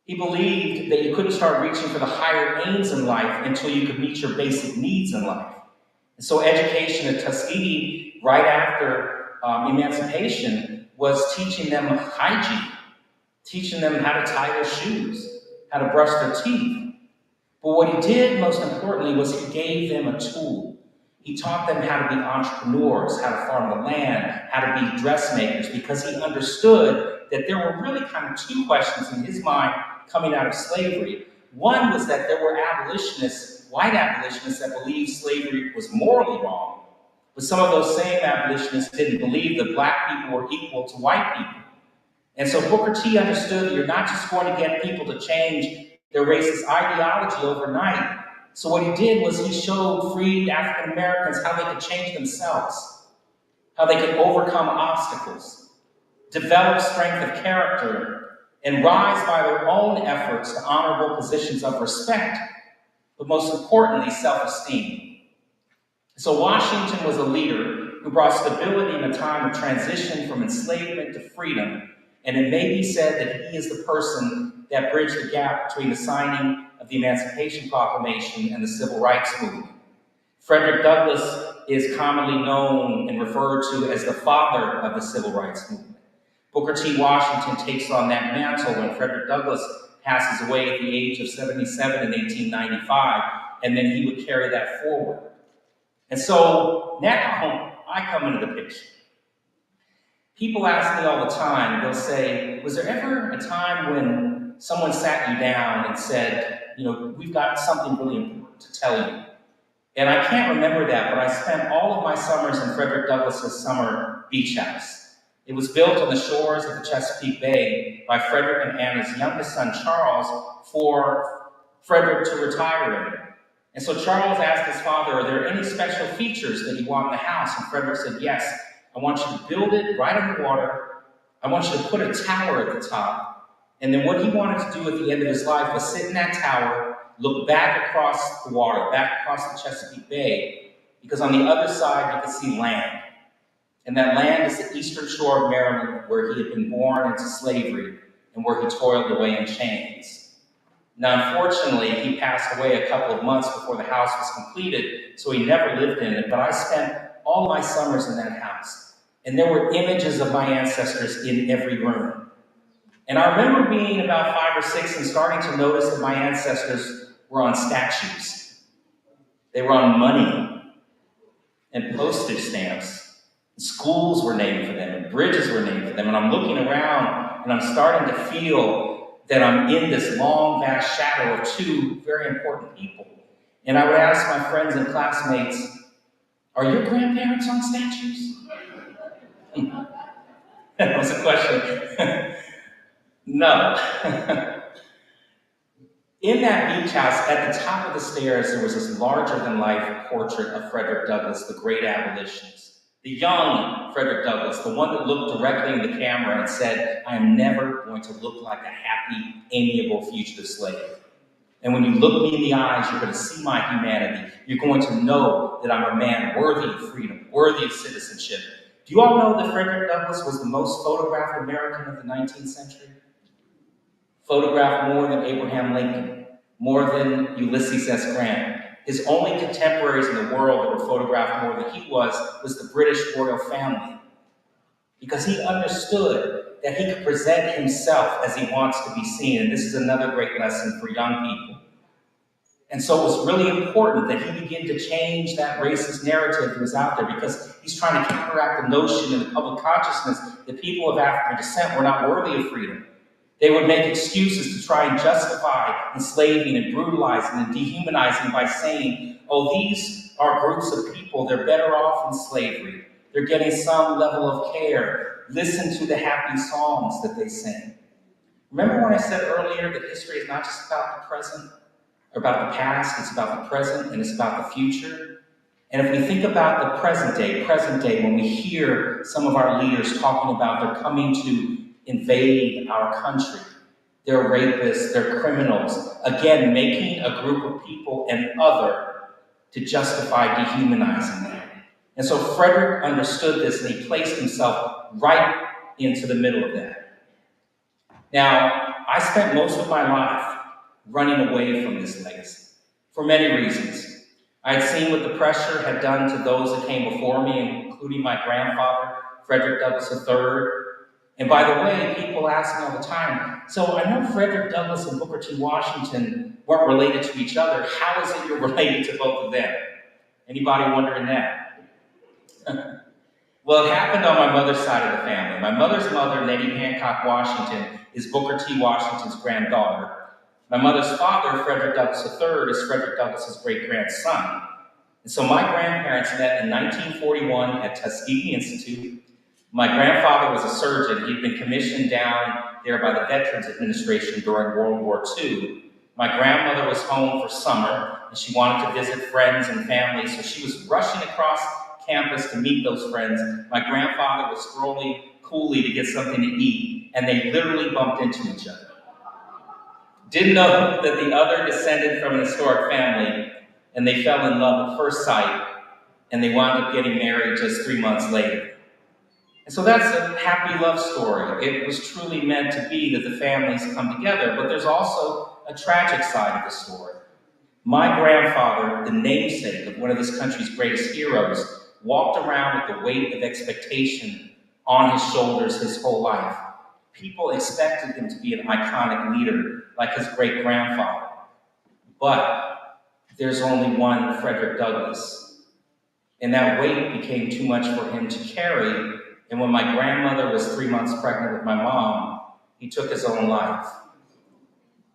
He believed that you couldn't start reaching for the higher aims in life until you could meet your basic needs in life. And so education at Tuskegee, right after emancipation, was teaching them hygiene, teaching them how to tie their shoes, how to brush their teeth. But what he did most importantly was he gave them a tool. He taught them how to be entrepreneurs, how to farm the land, how to be dressmakers, because he understood that there were really kind of two questions in his mind coming out of slavery. One was that there were abolitionists, white abolitionists, that believed slavery was morally wrong. But some of those same abolitionists didn't believe that black people were equal to white people. And so Booker T understood that you're not just going to get people to change their racist ideology overnight. So what he did was he showed free African Americans how they could change themselves, how they could overcome obstacles, develop strength of character, and rise by their own efforts to honorable positions of respect, but most importantly, self-esteem. So Washington was a leader who brought stability in a time of transition from enslavement to freedom, and it may be said that he is the person that bridged the gap between the signing of the Emancipation Proclamation and the Civil Rights Movement. Frederick Douglass is commonly known and referred to as the father of the Civil Rights Movement. Booker T. Washington takes on that mantle when Frederick Douglass passes away at the age of 77 in 1895, and then he would carry that forward. And so now I come into the picture. People ask me all the time, they'll say, was there ever a time when someone sat you down and said, we've got something really important to tell you? And I can't remember that, but I spent all of my summers in Frederick Douglass's summer beach house. It was built on the shores of the Chesapeake Bay by Frederick and Anna's youngest son, Charles, for Frederick to retire in. And so Charles asked his father, are there any special features that you want in the house? And Frederick said, yes, I want you to build it right on the water. I want you to put a tower at the top. And then what he wanted to do at the end of his life was sit in that tower, look back across the water, back across the Chesapeake Bay, because on the other side you could see land. And that land is the eastern shore of Maryland, where he had been born into slavery and where he toiled away in chains. Now, unfortunately, he passed away a couple of months before the house was completed, so he never lived in it, but I spent all my summers in that house. And there were images of my ancestors in every room. And I remember being about 5 or 6 and starting to notice that my ancestors were on statues. They were on money and postage stamps. Schools were named for them and bridges were named for them. And I'm looking around and I'm starting to feel that I'm in this long, vast shadow of two very important people. And I would ask my friends and classmates, are your grandparents on statues? That was a question. No. In that beach house, at the top of the stairs, there was this larger-than-life portrait of Frederick Douglass, the great abolitionist. The young Frederick Douglass, the one that looked directly in the camera and said, I am never going to look like a happy, amiable fugitive slave. And when you look me in the eyes, you're going to see my humanity. You're going to know that I'm a man worthy of freedom, worthy of citizenship. Do you all know that Frederick Douglass was the most photographed American of the 19th century? Photographed more than Abraham Lincoln, more than Ulysses S. Grant. His only contemporaries in the world that were photographed more than he was the British royal family. Because he understood that he could present himself as he wants to be seen. And this is another great lesson for young people. And so it was really important that he begin to change that racist narrative that was out there, because he's trying to counteract the notion in the public consciousness that people of African descent were not worthy of freedom. They would make excuses to try and justify enslaving and brutalizing and dehumanizing by saying, oh, these are groups of people, they're better off in slavery. They're getting some level of care. Listen to the happy songs that they sing. Remember when I said earlier that history is not just about the present or about the past, it's about the present and it's about the future? And if we think about the present day, when we hear some of our leaders talking about they're coming to invade our country, they're rapists, they're criminals, again, making a group of people an other to justify dehumanizing them. And so Frederick understood this, and he placed himself right into the middle of that. Now, I spent most of my life running away from this legacy for many reasons. I had seen what the pressure had done to those that came before me, including my grandfather, Frederick Douglass III. And by the way, people ask me all the time, so I know Frederick Douglass and Booker T. Washington weren't related to each other. How is it you're related to both of them? Anybody wondering that? Well, it happened on my mother's side of the family. My mother's mother, Nettie Hancock Washington, is Booker T. Washington's granddaughter. My mother's father, Frederick Douglass III, is Frederick Douglass's great-grandson. And so my grandparents met in 1941 at Tuskegee Institute. My grandfather was a surgeon. He'd been commissioned down there by the Veterans Administration during World War II. My grandmother was home for summer, and she wanted to visit friends and family, so she was rushing across campus to meet those friends. My grandfather was strolling coolly to get something to eat, and they literally bumped into each other. Didn't know that the other descended from an historic family, and they fell in love at first sight, and they wound up getting married just 3 months later. And so that's a happy love story. It was truly meant to be that the families come together, but there's also a tragic side of the story. My grandfather, the namesake of one of this country's greatest heroes, walked around with the weight of expectation on his shoulders his whole life. People expected him to be an iconic leader like his great-grandfather. But there's only one Frederick Douglass. And that weight became too much for him to carry. And when my grandmother was 3 months pregnant with my mom, he took his own life.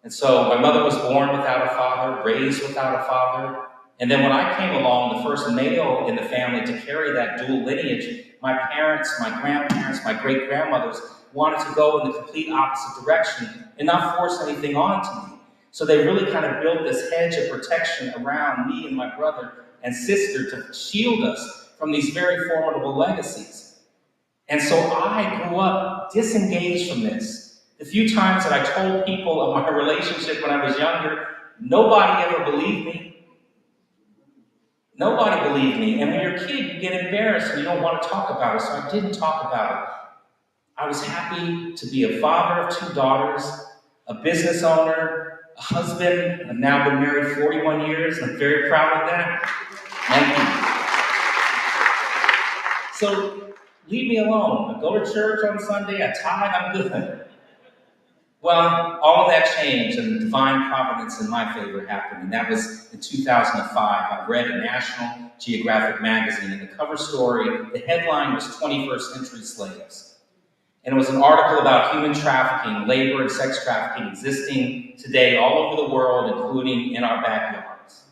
And so my mother was born without a father, raised without a father. And then when I came along, the first male in the family to carry that dual lineage, my parents, my grandparents, my great-grandmothers wanted to go in the complete opposite direction and not force anything onto me. So they really kind of built this hedge of protection around me and my brother and sister to shield us from these very formidable legacies. And so I grew up disengaged from this. The few times that I told people of my relationship when I was younger, nobody ever believed me. Nobody believed me. And when you're a kid, you get embarrassed and you don't want to talk about it. So I didn't talk about it. I was happy to be a father of 2 daughters, a business owner, a husband. I've now been married 41 years, and I'm very proud of that. Thank you. So leave me alone. I go to church on Sunday, I tithe, I'm good. Well, all of that changed, and divine providence in my favor happened, and that was in 2005. I read a National Geographic magazine, and the cover story, the headline was 21st Century Slaves. And it was an article about human trafficking, labor and sex trafficking existing today all over the world, including in our backyards.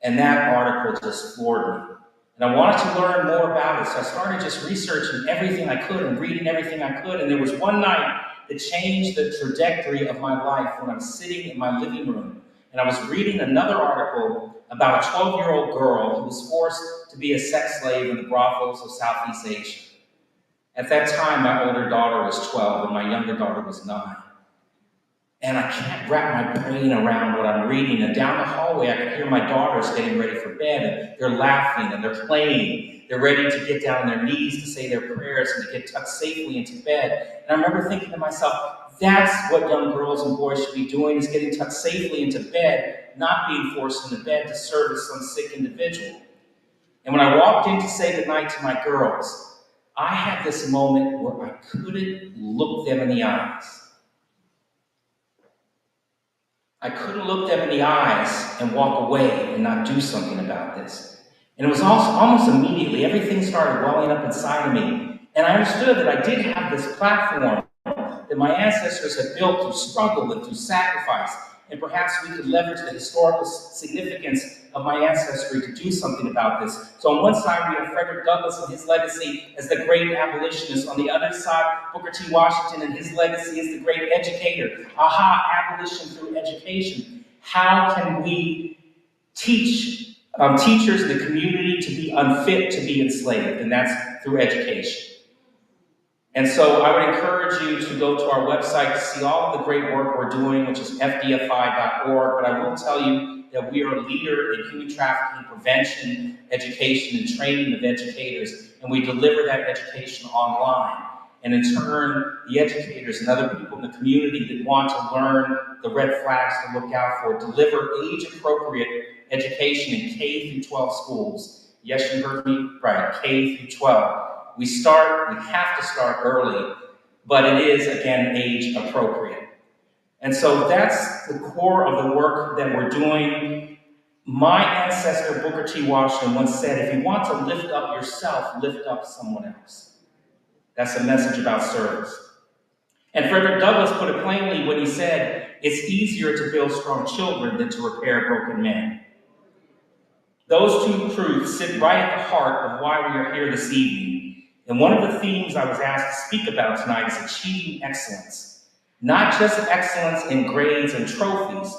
And that article just floored me. And I wanted to learn more about it, so I started just researching everything I could and reading everything I could. And there was one night that changed the trajectory of my life when I was sitting in my living room. And I was reading another article about a 12-year-old girl who was forced to be a sex slave in the brothels of Southeast Asia. At that time, my older daughter was 12 and my younger daughter was 9. And I can't wrap my brain around what I'm reading. And down the hallway, I could hear my daughters getting ready for bed. And they're laughing and they're playing. They're ready to get down on their knees to say their prayers and to get tucked safely into bed. And I remember thinking to myself, that's what young girls and boys should be doing, is getting tucked safely into bed, not being forced into bed to service some sick individual. And when I walked in to say goodnight to my girls, I had this moment where I couldn't look them in the eyes. I couldn't look them in the eyes and walk away and not do something about this. And it was also almost immediately, everything started welling up inside of me. And I understood that I did have this platform that my ancestors had built through struggle and through sacrifice. And perhaps we could leverage the historical significance of my ancestry to do something about this. So on one side, we have Frederick Douglass and his legacy as the great abolitionist. On the other side, Booker T. Washington and his legacy as the great educator. Aha, abolition through education. How can we teach teachers in the community to be unfit to be enslaved? And that's through education. And so I would encourage you to go to our website to see all of the great work we're doing, which is fdfi.org. But I will tell you that we are a leader in human trafficking prevention, education, and training of educators, and we deliver that education online. And in turn, the educators and other people in the community that want to learn the red flags to look out for deliver age-appropriate education in K through 12 schools. Yes, you heard me right, K through 12. We have to start early, but it is, again, age appropriate. And so that's the core of the work that we're doing. My ancestor, Booker T. Washington, once said, if you want to lift up yourself, lift up someone else. That's a message about service. And Frederick Douglass put it plainly when he said, it's easier to build strong children than to repair broken men. Those two truths sit right at the heart of why we are here this evening. And one of the themes I was asked to speak about tonight is achieving excellence. Not just excellence in grades and trophies,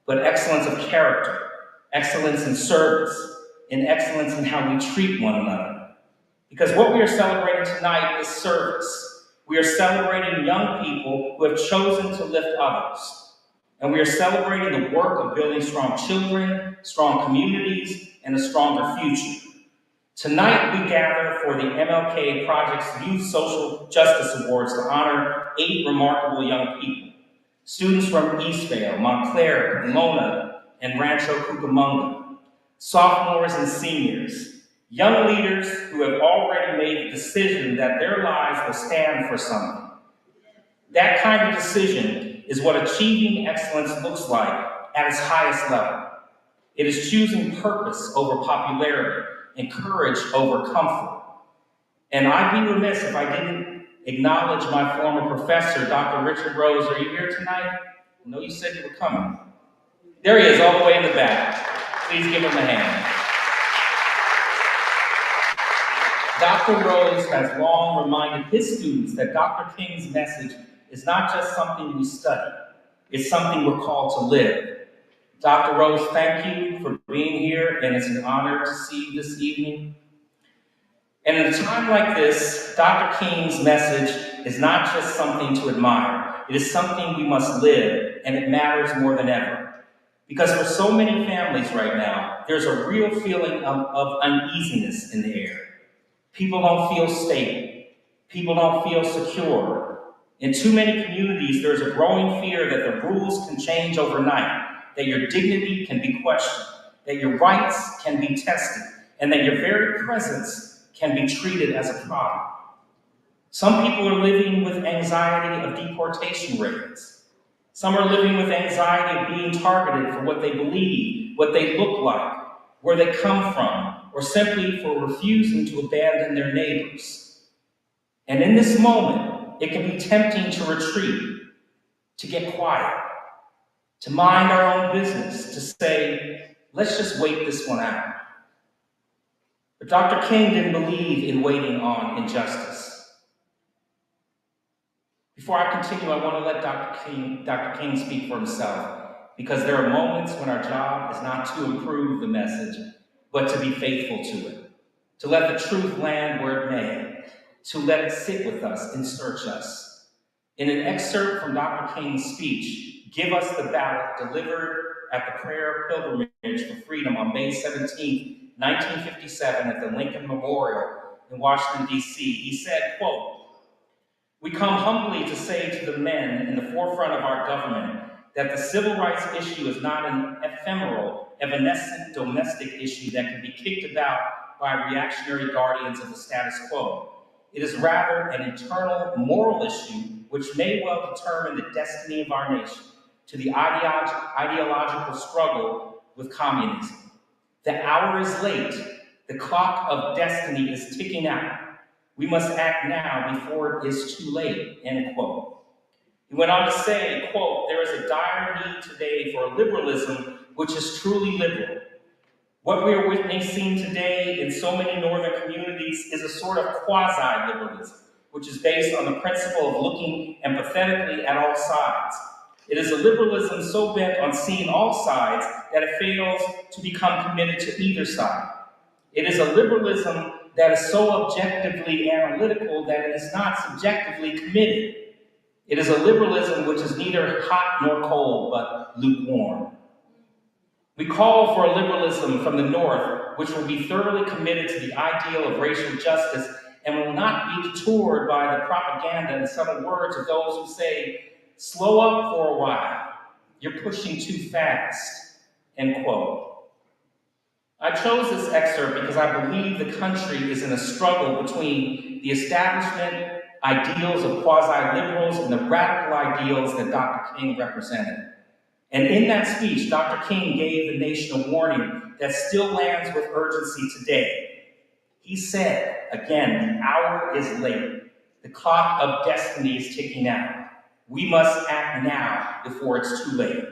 but excellence of character, excellence in service, and excellence in how we treat one another. Because what we are celebrating tonight is service. We are celebrating young people who have chosen to lift others. And we are celebrating the work of building strong children, strong communities, and a stronger future. Tonight, we gather for the MLK Project's Youth Social Justice Awards to honor 8 remarkable young people. Students from Eastvale, Montclair, Pomona, and Rancho Cucamonga. Sophomores and seniors. Young leaders who have already made the decision that their lives will stand for something. That kind of decision is what achieving excellence looks like at its highest level. It is choosing purpose over popularity and courage over comfort. And I'd be remiss if I didn't acknowledge my former professor, Dr. Richard Rose. Are you here tonight? I know you said you were coming. There he is, all the way in the back. Please give him a hand. Dr. Rose has long reminded his students that Dr. King's message is not just something we study, it's something we're called to live. Dr. Rose, thank you for being here, and it's an honor to see you this evening. And in a time like this, Dr. King's message is not just something to admire. It is something we must live, and it matters more than ever. Because for so many families right now, there's a real feeling of uneasiness in the air. People don't feel stable. People don't feel secure. In too many communities, there's a growing fear that the rules can change overnight, that your dignity can be questioned, that your rights can be tested, and that your very presence can be treated as a product. Some people are living with anxiety of deportation rates. Some are living with anxiety of being targeted for what they believe, what they look like, where they come from, or simply for refusing to abandon their neighbors. And in this moment, it can be tempting to retreat, to get quiet, to mind our own business, to say, let's just wait this one out. But Dr. King didn't believe in waiting on injustice. Before I continue, I want to let Dr. King speak for himself, because there are moments when our job is not to improve the message, but to be faithful to it, to let the truth land where it may, to let it sit with us and search us. In an excerpt from Dr. King's speech, Give Us the Ballot, delivered at the Prayer Pilgrimage for Freedom on May 17, 1957 at the Lincoln Memorial in Washington, D.C., he said, quote, "We come humbly to say to the men in the forefront of our government that the civil rights issue is not an ephemeral, evanescent domestic issue that can be kicked about by reactionary guardians of the status quo. It is rather an eternal moral issue which may well determine the destiny of our nation to the ideological struggle with communism. The hour is late. The clock of destiny is ticking out. We must act now before it is too late," end quote. He went on to say, quote, "There is a dire need today for a liberalism which is truly liberal. What we are witnessing today in so many northern communities is a sort of quasi-liberalism, which is based on the principle of looking empathetically at all sides. It is a liberalism so bent on seeing all sides that it fails to become committed to either side. It is a liberalism that is so objectively analytical that it is not subjectively committed. It is a liberalism which is neither hot nor cold, but lukewarm. We call for a liberalism from the North, which will be thoroughly committed to the ideal of racial justice and will not be detoured by the propaganda and subtle words of those who say, 'Slow up for a while. You're pushing too fast,' end quote. I chose this excerpt because I believe the country is in a struggle between the establishment ideals of quasi-liberals and the radical ideals that Dr. King represented. And in that speech, Dr. King gave the nation a warning that still lands with urgency today. He said, again, the hour is late. The clock of destiny is ticking out. We must act now before it's too late.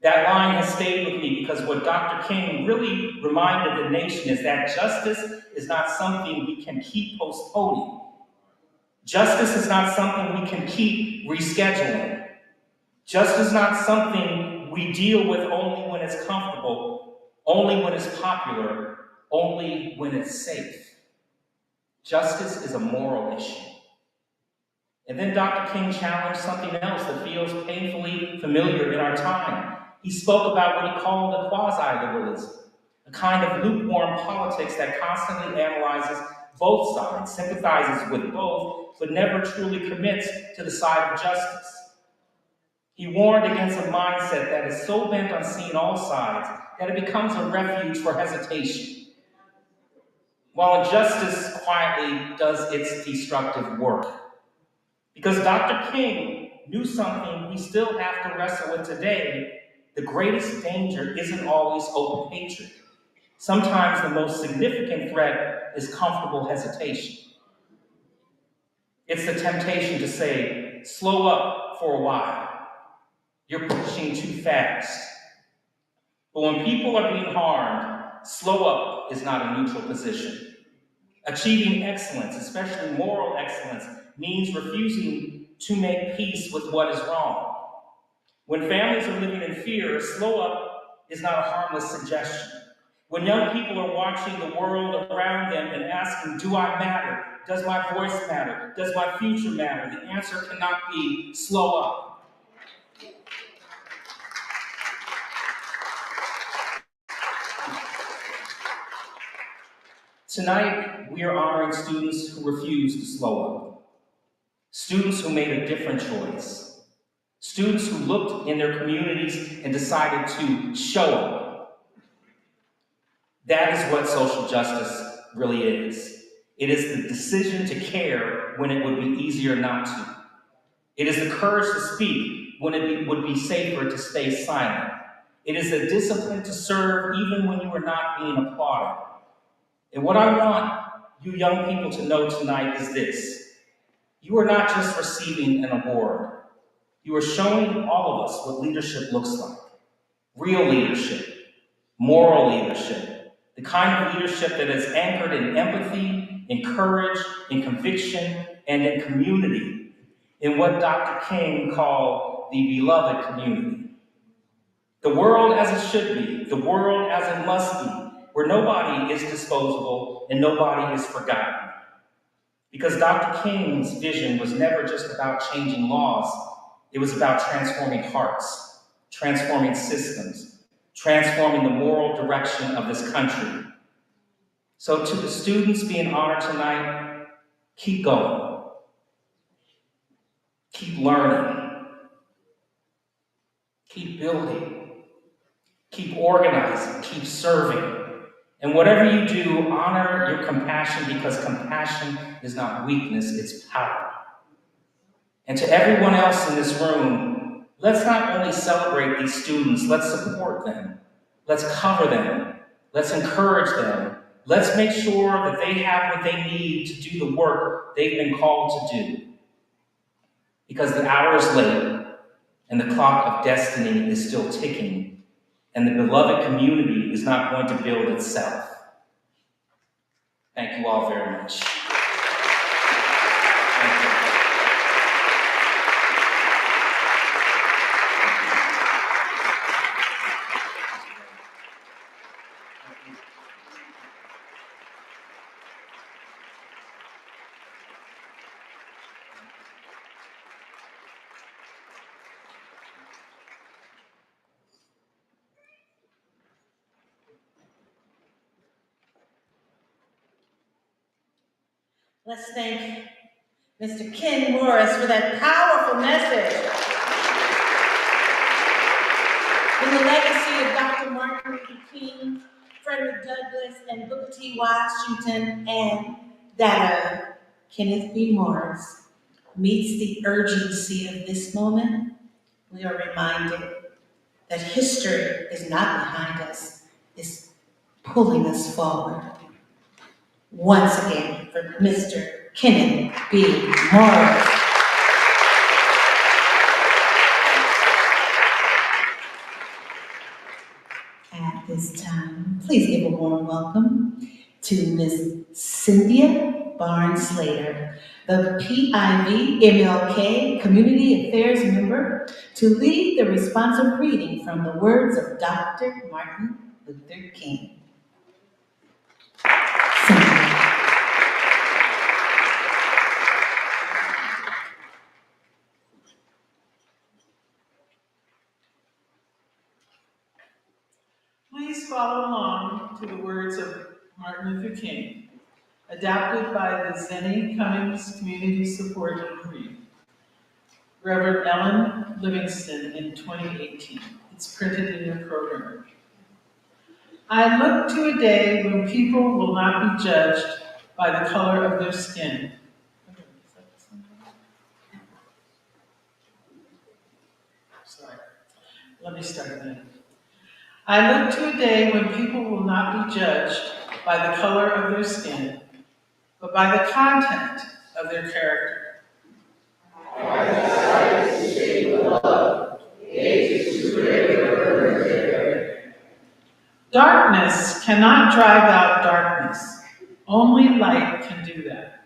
That line has stayed with me because what Dr. King really reminded the nation is that justice is not something we can keep postponing. Justice is not something we can keep rescheduling. Justice is not something we deal with only when it's comfortable, only when it's popular, only when it's safe. Justice is a moral issue. And then Dr. King challenged something else that feels painfully familiar in our time. He spoke about what he called a quasi-liberalism, a kind of lukewarm politics that constantly analyzes both sides, sympathizes with both, but never truly commits to the side of justice. He warned against a mindset that is so bent on seeing all sides that it becomes a refuge for hesitation, while injustice quietly does its destructive work. Because Dr. King knew something we still have to wrestle with today. The greatest danger isn't always open hatred. Sometimes the most significant threat is comfortable hesitation. It's the temptation to say, slow up for a while. You're pushing too fast. But when people are being harmed, slow up is not a neutral position. Achieving excellence, especially moral excellence, means refusing to make peace with what is wrong. When families are living in fear, slow up is not a harmless suggestion. When young people are watching the world around them and asking, do I matter? Does my voice matter? Does my future matter? The answer cannot be slow up. Tonight, we are honoring students who refuse to slow up. Students who made a different choice. Students who looked in their communities and decided to show up. That is what social justice really is. It is the decision to care when it would be easier not to. It is the courage to speak when it would be safer to stay silent. It is the discipline to serve even when you are not being applauded. And what I want you young people to know tonight is this. You are not just receiving an award. You are showing all of us what leadership looks like. Real leadership, moral leadership, the kind of leadership that is anchored in empathy, in courage, in conviction, and in community, in what Dr. King called the beloved community. The world as it should be, the world as it must be, where nobody is disposable and nobody is forgotten. Because Dr. King's vision was never just about changing laws, it was about transforming hearts, transforming systems, transforming the moral direction of this country. So to the students being honored tonight, keep going, keep learning, keep building, keep organizing, keep serving. And whatever you do, honor your compassion, because compassion is not weakness, it's power. And to everyone else in this room, let's not only celebrate these students, let's support them. Let's cover them. Let's encourage them. Let's make sure that they have what they need to do the work they've been called to do. Because the hour is late, and the clock of destiny is still ticking, and the beloved community is not going to build itself. Thank you all very much. Thank you. Let's thank Mr. Ken Morris for that powerful message. In the legacy of Dr. Martin Luther King, Frederick Douglass, and Booker T. Washington, and that of Kenneth B. Morris meets the urgency of this moment, we are reminded that history is not behind us, it's pulling us forward. Once again, for Mr. Kenneth B. Morris. At this time, please give a warm welcome to Ms. Cynthia Barnes-Slater, the PIV MLK Community Affairs Member, to lead the responsive reading from the words of Dr. Martin Luther King. Cynthia. Please follow along to the words of Martin Luther King, adapted by the Zennie Cummings Community Support and Read. Reverend Ellen Livingston in 2018. It's printed in your program. I look to a day when people will not be judged by the color of their skin. Sorry, let me start again. I look to a day when people will not be judged by the color of their skin, but by the content of their character. Darkness cannot drive out darkness. Only light can do that.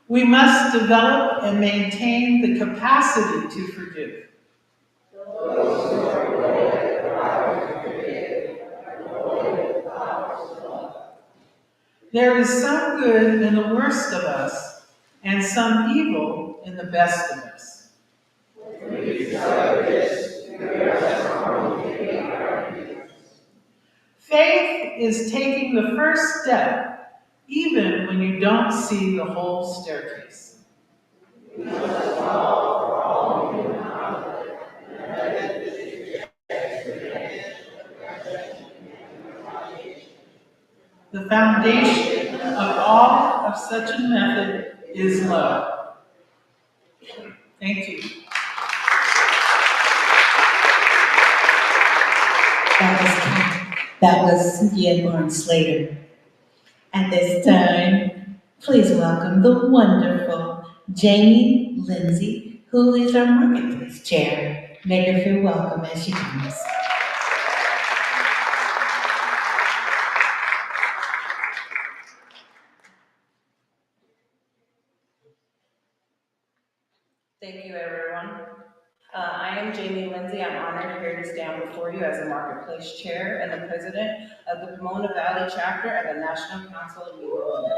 We must develop and maintain the capacity to forgive. There is some good in the worst of us, and some evil in the best of us. Faith is taking the first step, even when you don't see the whole staircase. The foundation of all of such a method is love. Thank you. That was Cynthia Barnes-Slater. At this time, please welcome the wonderful Jamie Lindsay, who is our Marketplace Chair. Make her feel welcome as she comes. Thank you, everyone. I am Jamie Jamie Lindsay. I'm honored here to stand before you as the Marketplace Chair and the President of the Pomona Valley Chapter of the National Council of Legal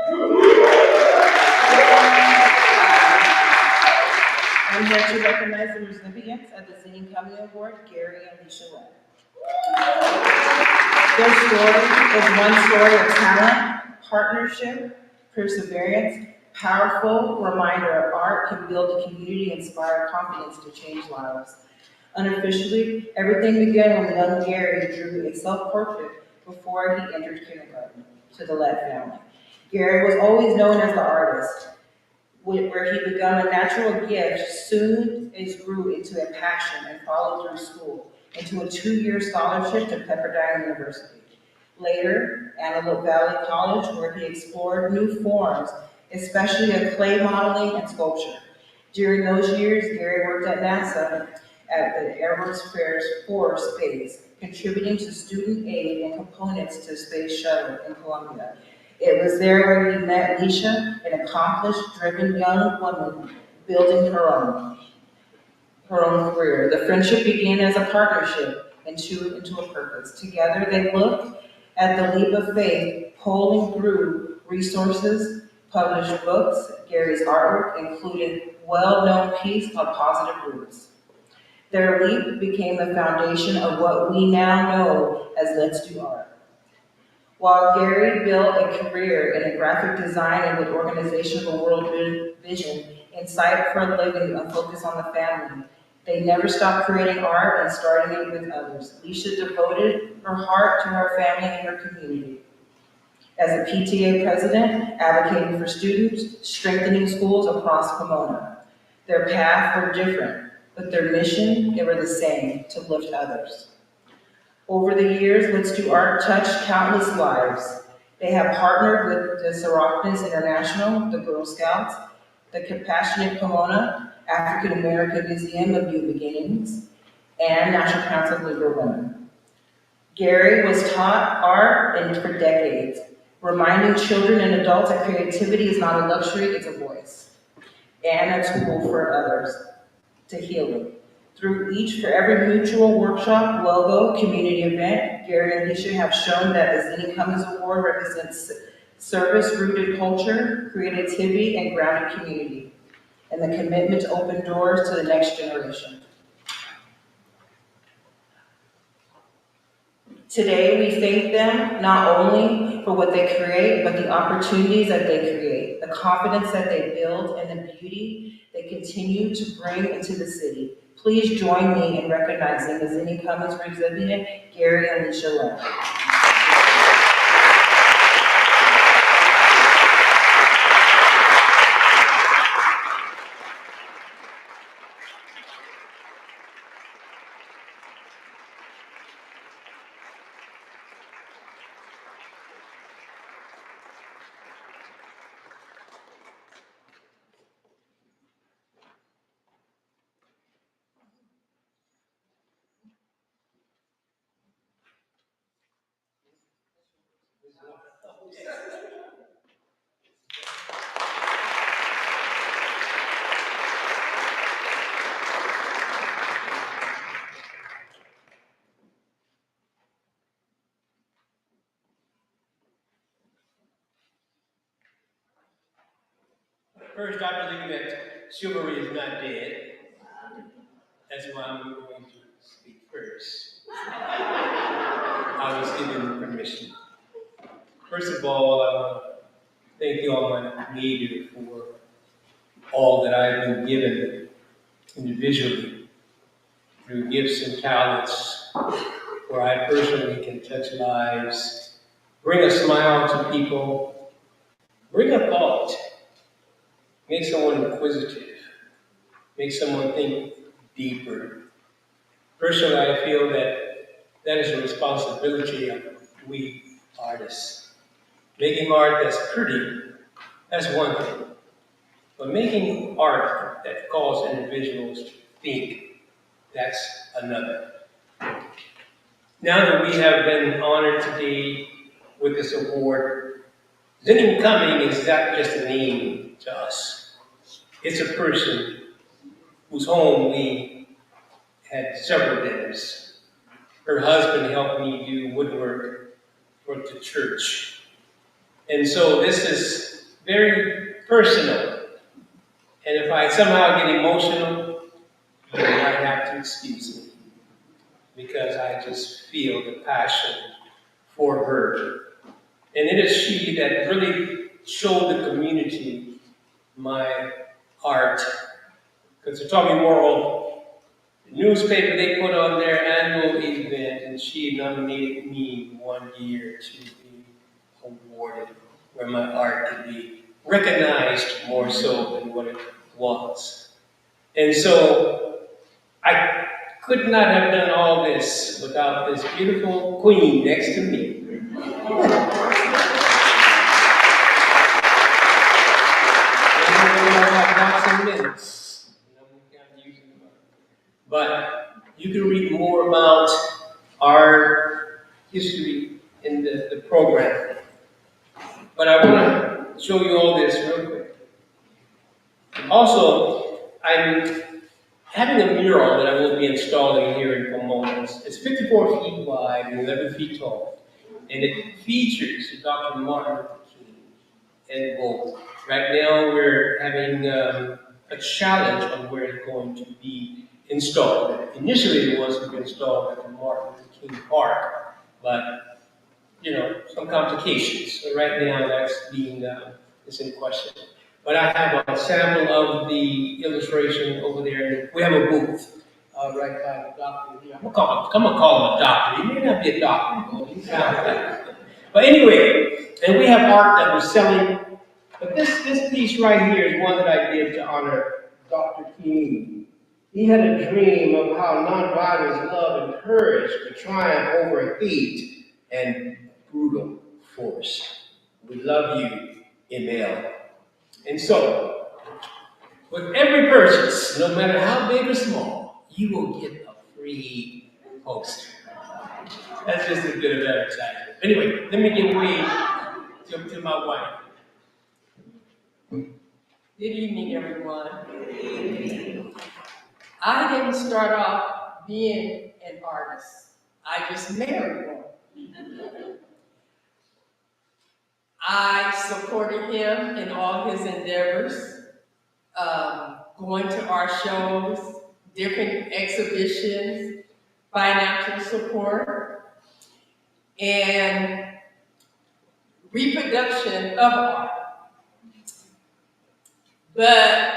I'm here to recognize the recipients of the Zennie Cummings Award, Gary and Alicia Webb. Their story is one story of talent, partnership, perseverance, powerful reminder of art can build a community, inspire confidence to change lives. Unofficially, everything began when young Gary drew a self-portrait before he entered kindergarten to the Lett family. Gary was always known as the artist, where he began a natural gift, soon it grew into a passion and followed through school, into a 2-year scholarship to Pepperdine University. Later, Antelope Valley College, where he explored new forms, especially of clay modeling and sculpture. During those years, Gary worked at NASA at the Air Force Base, contributing to student aid and components to Space Shuttle in Columbia. It was there where he met Alicia, an accomplished, driven young woman building her own career. The friendship began as a partnership and into a purpose. Together they looked at the leap of faith, polling through resources, published books. Gary's artwork included well-known piece called Positive Roots. Their leap became the foundation of what we now know as Let's Do Art. While Gary built a career in graphic design and with organizational world vision, insight for a living, a focus on the family, they never stopped creating art and starting it with others. Alicia devoted her heart to her family and her community. As a PTA president, advocating for students, strengthening schools across Pomona. Their paths were different, but their mission, they were the same, to lift others. Over the years, Let's Do Art touched countless lives. They have partnered with the Seroquins International, the Girl Scouts, the Compassionate Pomona, African American Museum of New Beginnings, and National Council of Legal Women. Gary was taught art for decades, reminding children and adults that creativity is not a luxury, it's a voice, and a tool for others to healing. Through each, for every mutual workshop, logo, community event, Gary and Alicia have shown that the Zennie Cummings Award represents service-rooted culture, creativity, and grounded community, and the commitment to open doors to the next generation. Today, we thank them not only for what they create, but the opportunities that they create, the confidence that they build, and the beauty they continue to bring into the city. Please join me in recognizing the Zennie Cummings recipient, Gary and Alicia Webb. First, I believe that chivalry is not dead. That's why I'm going to speak first. I was given permission. First of all, I want to thank the Almighty Creator for all that I've been given individually through gifts and talents, where I personally can touch lives, bring a smile to people, bring a thought, make someone inquisitive, make someone think deeper. Personally, I feel that that is a responsibility of we artists. Making art that's pretty, that's one thing. But making art that calls individuals to think, that's another. Now that we have been honored today with this award, Zennie Cummings is not just a name to us. It's a person whose home we had several dinners. Her husband helped me do woodwork for the church. And so this is very personal. And if I somehow get emotional, you might have to excuse me, because I just feel the passion for her. And it is she that really showed the community my art. Because they're talking more on the newspaper, they put on their annual event, and she nominated me one year to be awarded, where my art could be recognized more so than what it was. And so I could not have done all this without this beautiful queen next to me. Minutes. But you can read more about our history in the program. But I want to show you all this real quick. Also, I'm having a mural that I will be installing here in Pomona. It's 54 feet wide and 11 feet tall. And it features Dr. Martin Luther King and Gold. Right now we're having a challenge on where it's going to be installed. Initially it was to be installed at the Martin Luther King Park, but some complications. So right now that's being is in question. But I have a sample of the illustration over there. We have a booth right by the doctor here. I'm gonna call him a doctor. He may not be a doctor, he's not a doctor. But anyway, and we have art that we're selling. But this piece right here is one that I did to honor Dr. King. He had a dream of how nonviolence, love, and courage could triumph over hate and brutal force. We love you, ML. And so, with every purchase, no matter how big or small, you will get a free poster. That's just a bit of advertising. Anyway, let me give way to my wife. Good evening, everyone. I didn't start off being an artist. I just married one. I supported him in all his endeavors, going to our shows, different exhibitions, financial support, and reproduction of art. But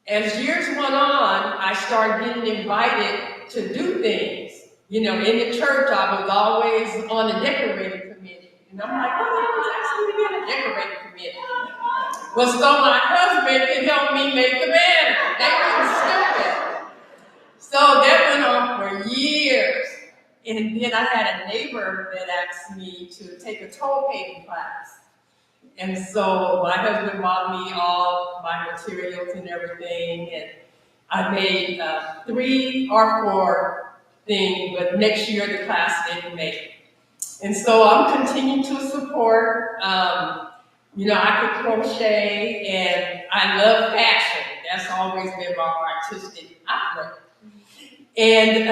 as years went on, I started getting invited to do things. In the church, I was always on the decorating committee. And I'm like, well, I was actually to be on the decorating committee. Well, so my husband could help me make the banner. That was stupid. So that went on for years. And then I had a neighbor that asked me to take a toll painting class. And so my husband bought me all my materials and everything, and I made 3 or 4 things, but next year the class didn't make it. And so I'm continuing to support. I could crochet, and I love fashion. That's always been my artistic outlet. And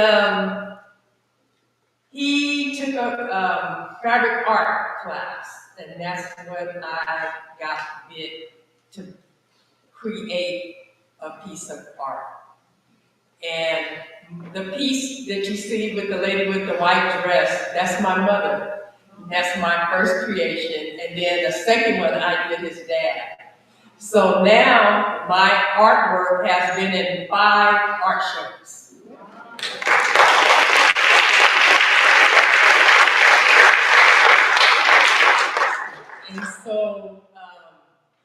he took a fabric art class, and that's when I got bit to create a piece of art. And the piece that you see with the lady with the white dress, that's my mother. That's my first creation. And then the second one I did his dad. So now my artwork has been in 5 art shows. And so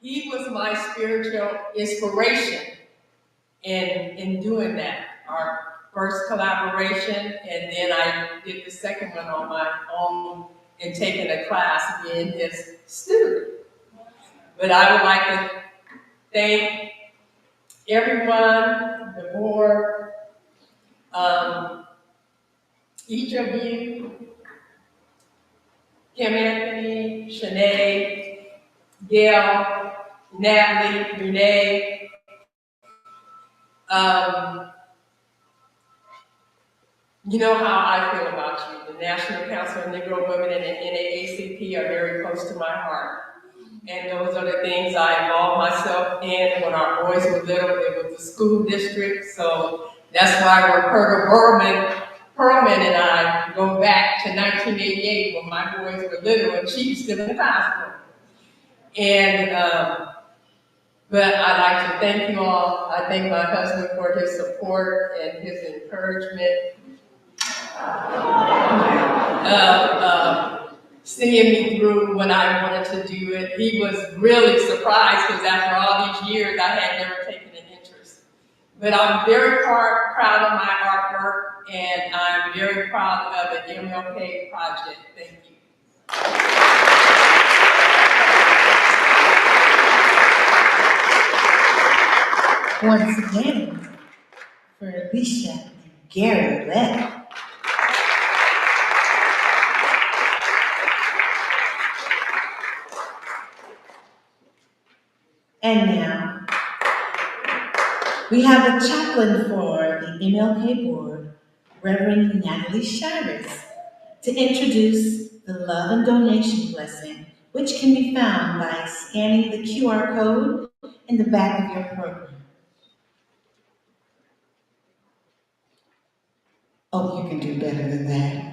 he was my spiritual inspiration in doing that. Our first collaboration, and then I did the second one on my own and taking a class being his student. But I would like to thank everyone, the board, each of you, Kim Anthony, Shanae, Gail, Natalie, Renee, You know how I feel about you. The National Council of Negro Women and the NAACP are very close to my heart. And those are the things I involved myself in when our boys were little. It was the school district, so that's why Roberta Pearlman and I go back to 1988 when my boys were little and she was still in the hospital. And but I'd like to thank you all. I thank my husband for his support and his encouragement. Seeing me through when I wanted to do it. He was really surprised because after all these years, I had never taken an interest. But I'm very proud of my artwork, and I'm very proud of the MLK project. Thank you. Once again, for Alicia and Gary Webb. And now, we have a chaplain for the MLK board, Reverend Natalie Shires, to introduce the love and donation blessing, which can be found by scanning the QR code in the back of your program. Oh, you can do better than that.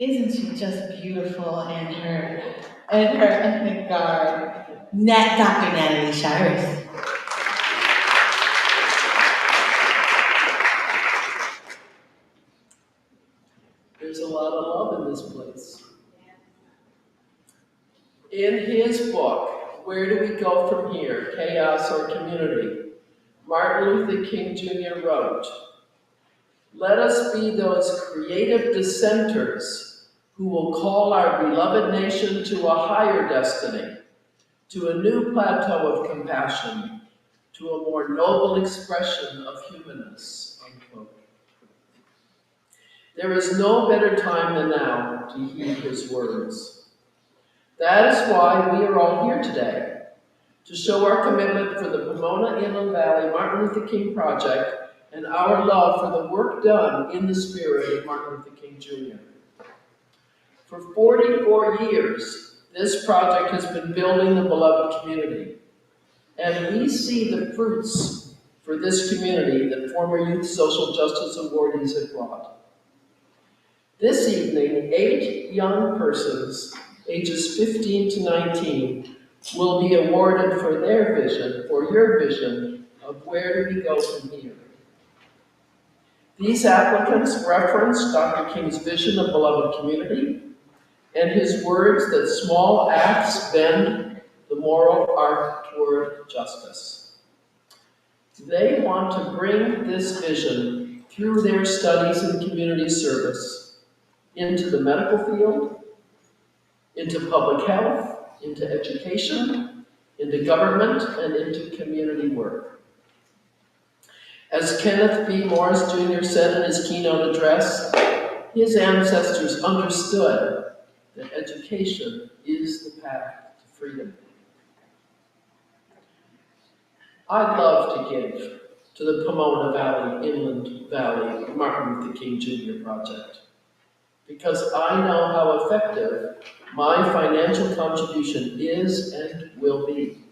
Isn't she just beautiful and her ethnic garb? Dr. Natalie Shires. There's a lot of love in this place. In his book, Where Do We Go From Here? Chaos or Community? Martin Luther King Jr. wrote, "Let us be those creative dissenters who will call our beloved nation to a higher destiny, to a new plateau of compassion, to a more noble expression of humanness." Unquote. There is no better time than now to heed his words. That is why we are all here today, to show our commitment for the Pomona Inland Valley Martin Luther King Project and our love for the work done in the spirit of Martin Luther King Jr. For 44 years, this project has been building the beloved community, and we see the fruits for this community that former Youth Social Justice Awardees have brought. This evening, 8 young persons, ages 15 to 19, will be awarded for their vision, for your vision, of where do we go from here. These applicants reference Dr. King's vision of beloved community and his words that small acts bend the moral arc toward justice. They want to bring this vision through their studies in community service into the medical field, into public health, into education, into government, and into community work. As Kenneth B. Morris Jr. said in his keynote address, his ancestors understood that education is the path to freedom. I'd love to give to the Pomona Valley, Inland Valley, Martin Luther King Jr. project, because I know how effective my financial contribution is and will be.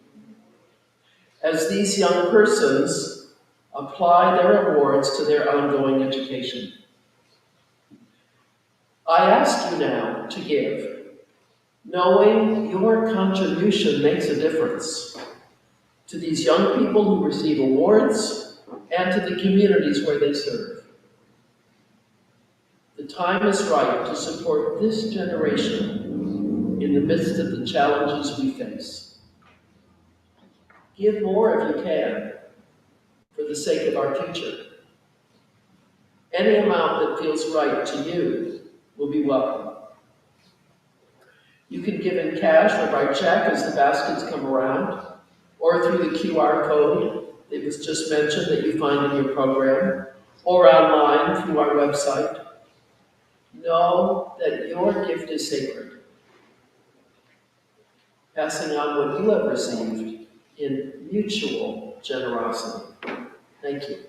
As these young persons apply their awards to their ongoing education. I ask you now to give, knowing your contribution makes a difference to these young people who receive awards and to the communities where they serve. The time is right to support this generation in the midst of the challenges we face. Give more if you can, for the sake of our future. Any amount that feels right to you will be welcome. You can give in cash or by check as the baskets come around, or through the QR code that was just mentioned that you find in your program, or online through our website. Know that your gift is sacred, passing on what you have received in mutual generosity. Thank you.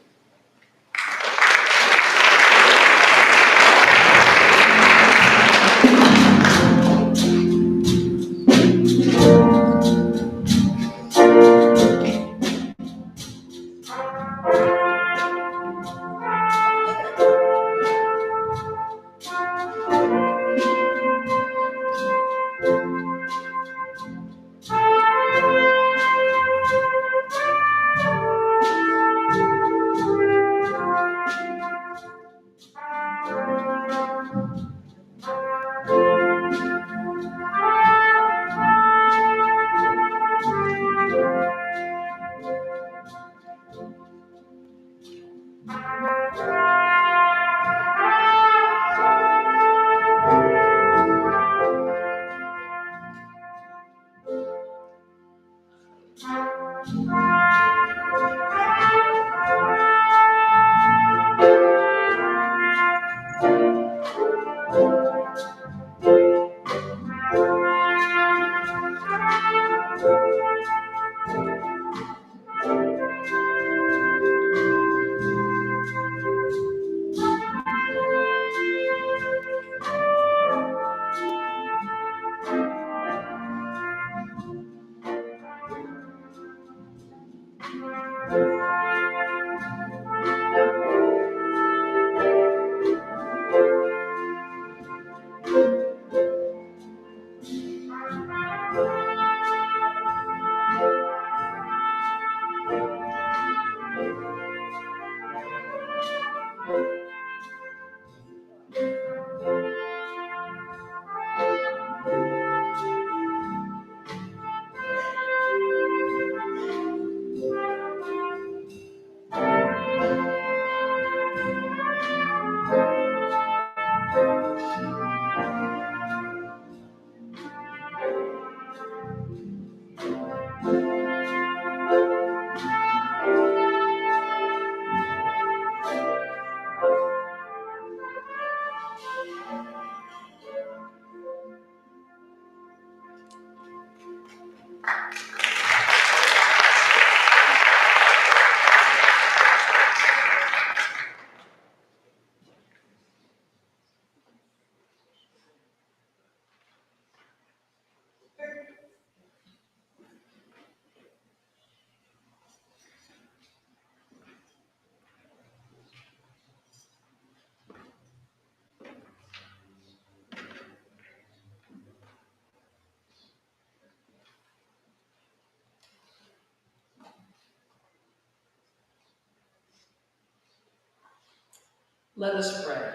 Let us pray.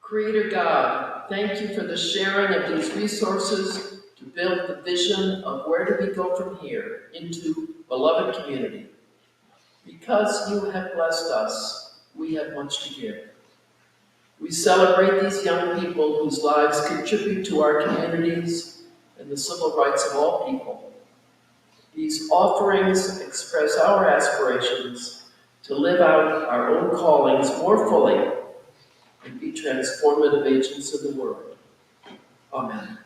Creator God, thank you for the sharing of these resources to build the vision of where do we go from here into beloved community. Because you have blessed us, we have much to give. We celebrate these young people whose lives contribute to our communities and the civil rights of all people. These offerings express our aspirations to live out our own callings more fully and be transformative agents of the world. Amen.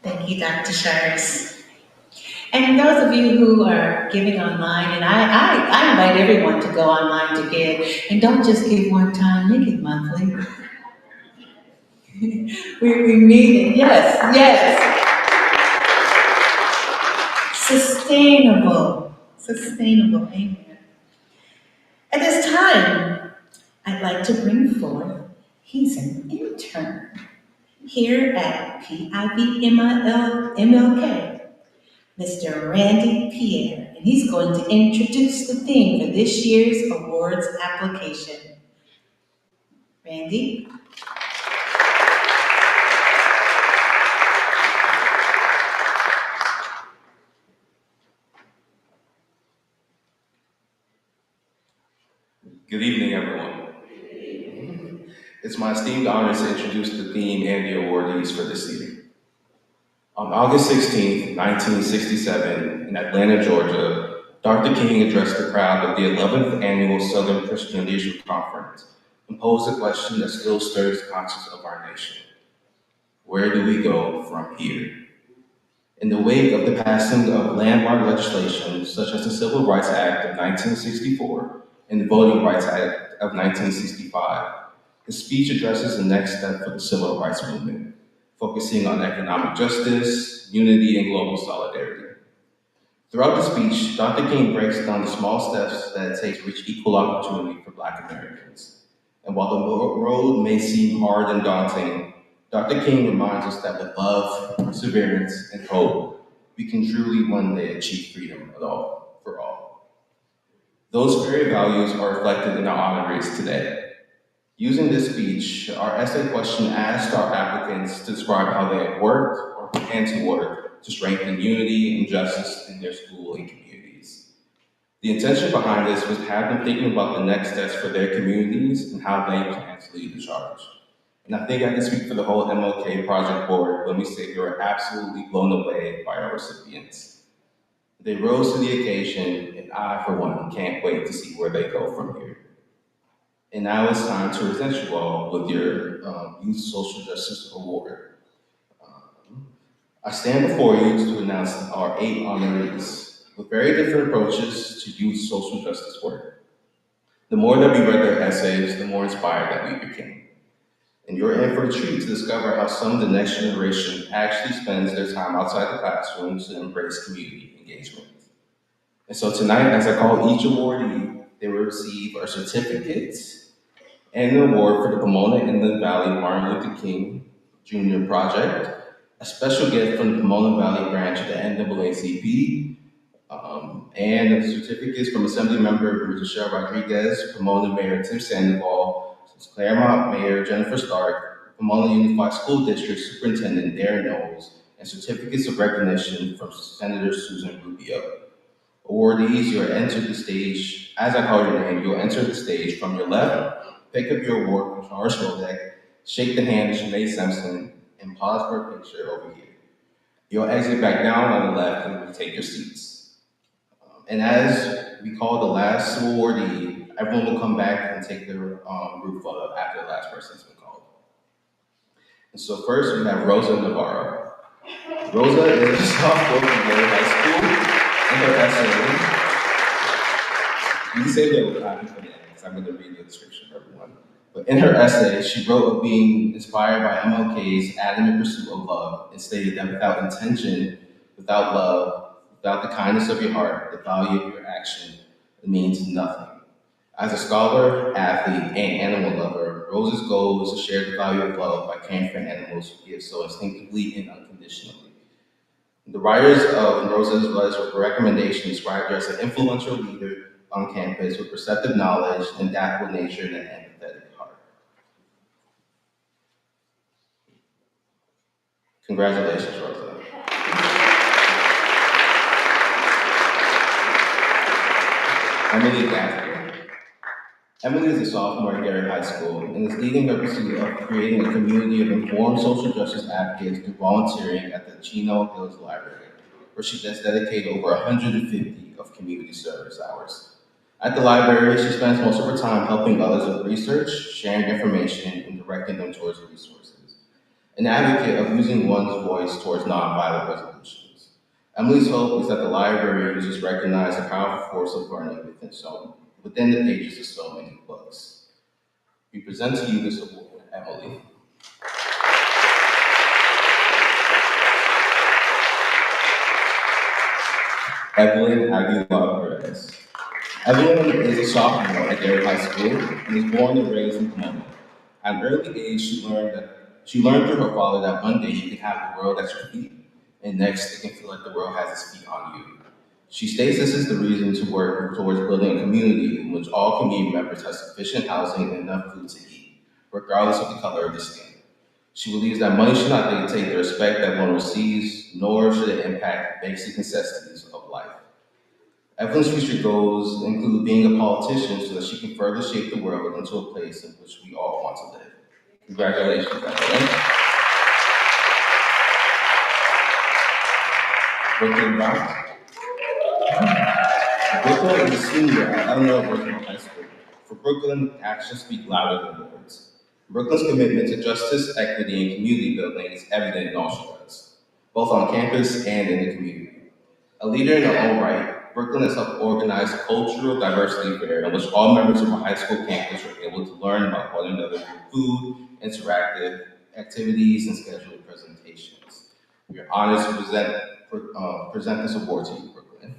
Thank you, Dr. Sharks. And those of you who are giving online, and I invite everyone to go online to give, and don't just give one time, make it monthly. we need it, yes. Sustainable, amen. At this time, I'd like to bring forth, he's an intern here at MLK, Mr. Randy Pierre, and he's going to introduce the theme for this year's awards application. Randy? Good evening, everyone. It's my esteemed honor to introduce the theme and the awardees for this evening. On August 16, 1967, in Atlanta, Georgia, Dr. King addressed the crowd at the 11th Annual Southern Christian Leadership Conference and posed a question that still stirs the conscience of our nation. Where do we go from here? In the wake of the passing of landmark legislation such as the Civil Rights Act of 1964 and the Voting Rights Act of 1965, the speech addresses the next step for the civil rights movement, focusing on economic justice, unity, and global solidarity. Throughout the speech, Dr. King breaks down the small steps that it takes to reach equal opportunity for Black Americans. And while the road may seem hard and daunting, Dr. King reminds us that with love, perseverance, and hope, we can truly one day achieve freedom for all. Those very values are reflected in our honorees today. Using this speech, our essay question asked our applicants to describe how they have worked or plan to work to strengthen unity and justice in their school and communities. The intention behind this was to have them thinking about the next steps for their communities and how they plan to lead the charge. And I think I can speak for the whole MLK Project Board when we say we were absolutely blown away by our recipients. They rose to the occasion, and I, for one, can't wait to see where they go from here. And now it's time to present you all with your Youth Social Justice Award. I stand before you to announce our 8 honorees with very different approaches to youth social justice work. The more that we read their essays, the more inspired that we became. And you're in for a treat to discover how some of the next generation actually spends their time outside the classroom to embrace community engagement. And so tonight, as I call each awardee, they will receive a certificate and an award for the Pomona Inland Valley Martin Luther King Jr. Project, a special gift from the Pomona Valley branch of the NAACP, and the certificates from Assembly Member Michelle Rodriguez, Pomona Mayor Tim Sandoval, Claremont Mayor Jennifer Stark, Pomona Unified School District Superintendent Darren Knowles, and certificates of recognition from Senator Susan Rubio. Awardees, you'll enter the stage, as I call your name, you'll enter the stage from your left. Pick up your award from Charles Rodek, shake the hand of Sinead Simpson, and pause for a picture over here. You'll exit back down on the left and we'll take your seats. And as we call the last awardee, everyone will come back and take their group photo after the last person's been called. And so first we have Rosa Navarro. Rosa is a sophomore from Gary High School, and her essay. You can say that I'm for the end, because I'm going to read the description for everyone. But in her essay, she wrote of being inspired by MLK's adamant pursuit of love and stated that without intention, without love, without the kindness of your heart, the value of your action, it means nothing. As a scholar, athlete, and animal lover, Rosa's goal is to share the value of love by caring for animals who give so instinctively and unconditionally. The writers of Rosa's letters with recommendation described her as an influential leader on campus with perceptive knowledge, adaptable nature, and an empathetic heart. Congratulations, Rosa. Emily Gaffney. Emily is a sophomore at Gary High School and is leading her pursuit of creating a community of informed social justice advocates through volunteering at the Chino Hills Library, where she has dedicated over 150 of community service hours. At the library, she spends most of her time helping others with research, sharing information, and directing them towards resources. An advocate of using one's voice towards nonviolent resolutions. Emily's hope is that the library users recognize the powerful force of learning within the pages of so many books. We present to you this award, Emily. Evelyn Aguilar Perez. Evelyn is a sophomore at Gary High School and is born and raised in Pomona. At an early age, she learned through her father that one day you can have the world at your feet, and next it can feel like the world has its feet on you. She states this is the reason to work towards building a community in which all community members have sufficient housing and enough food to eat, regardless of the color of their skin. She believes that money should not dictate the respect that one receives, nor should it impact basic necessities of life. Evelyn's future goals include being a politician so that she can further shape the world into a place in which we all want to live. Congratulations, Evelyn. Brooklyn Brown. Brooklyn is a senior at Eleanor Roosevelt High School. For Brooklyn, actions speak louder than words. Brooklyn's commitment to justice, equity, and community building is evident in all she does, both on campus and in the community. A leader in her own right, Brooklyn has helped organize a cultural diversity fair in which all members of her high school campus were able to learn about one another through food, interactive activities, and scheduled presentations. We are honored to present this award to you, Brooklyn.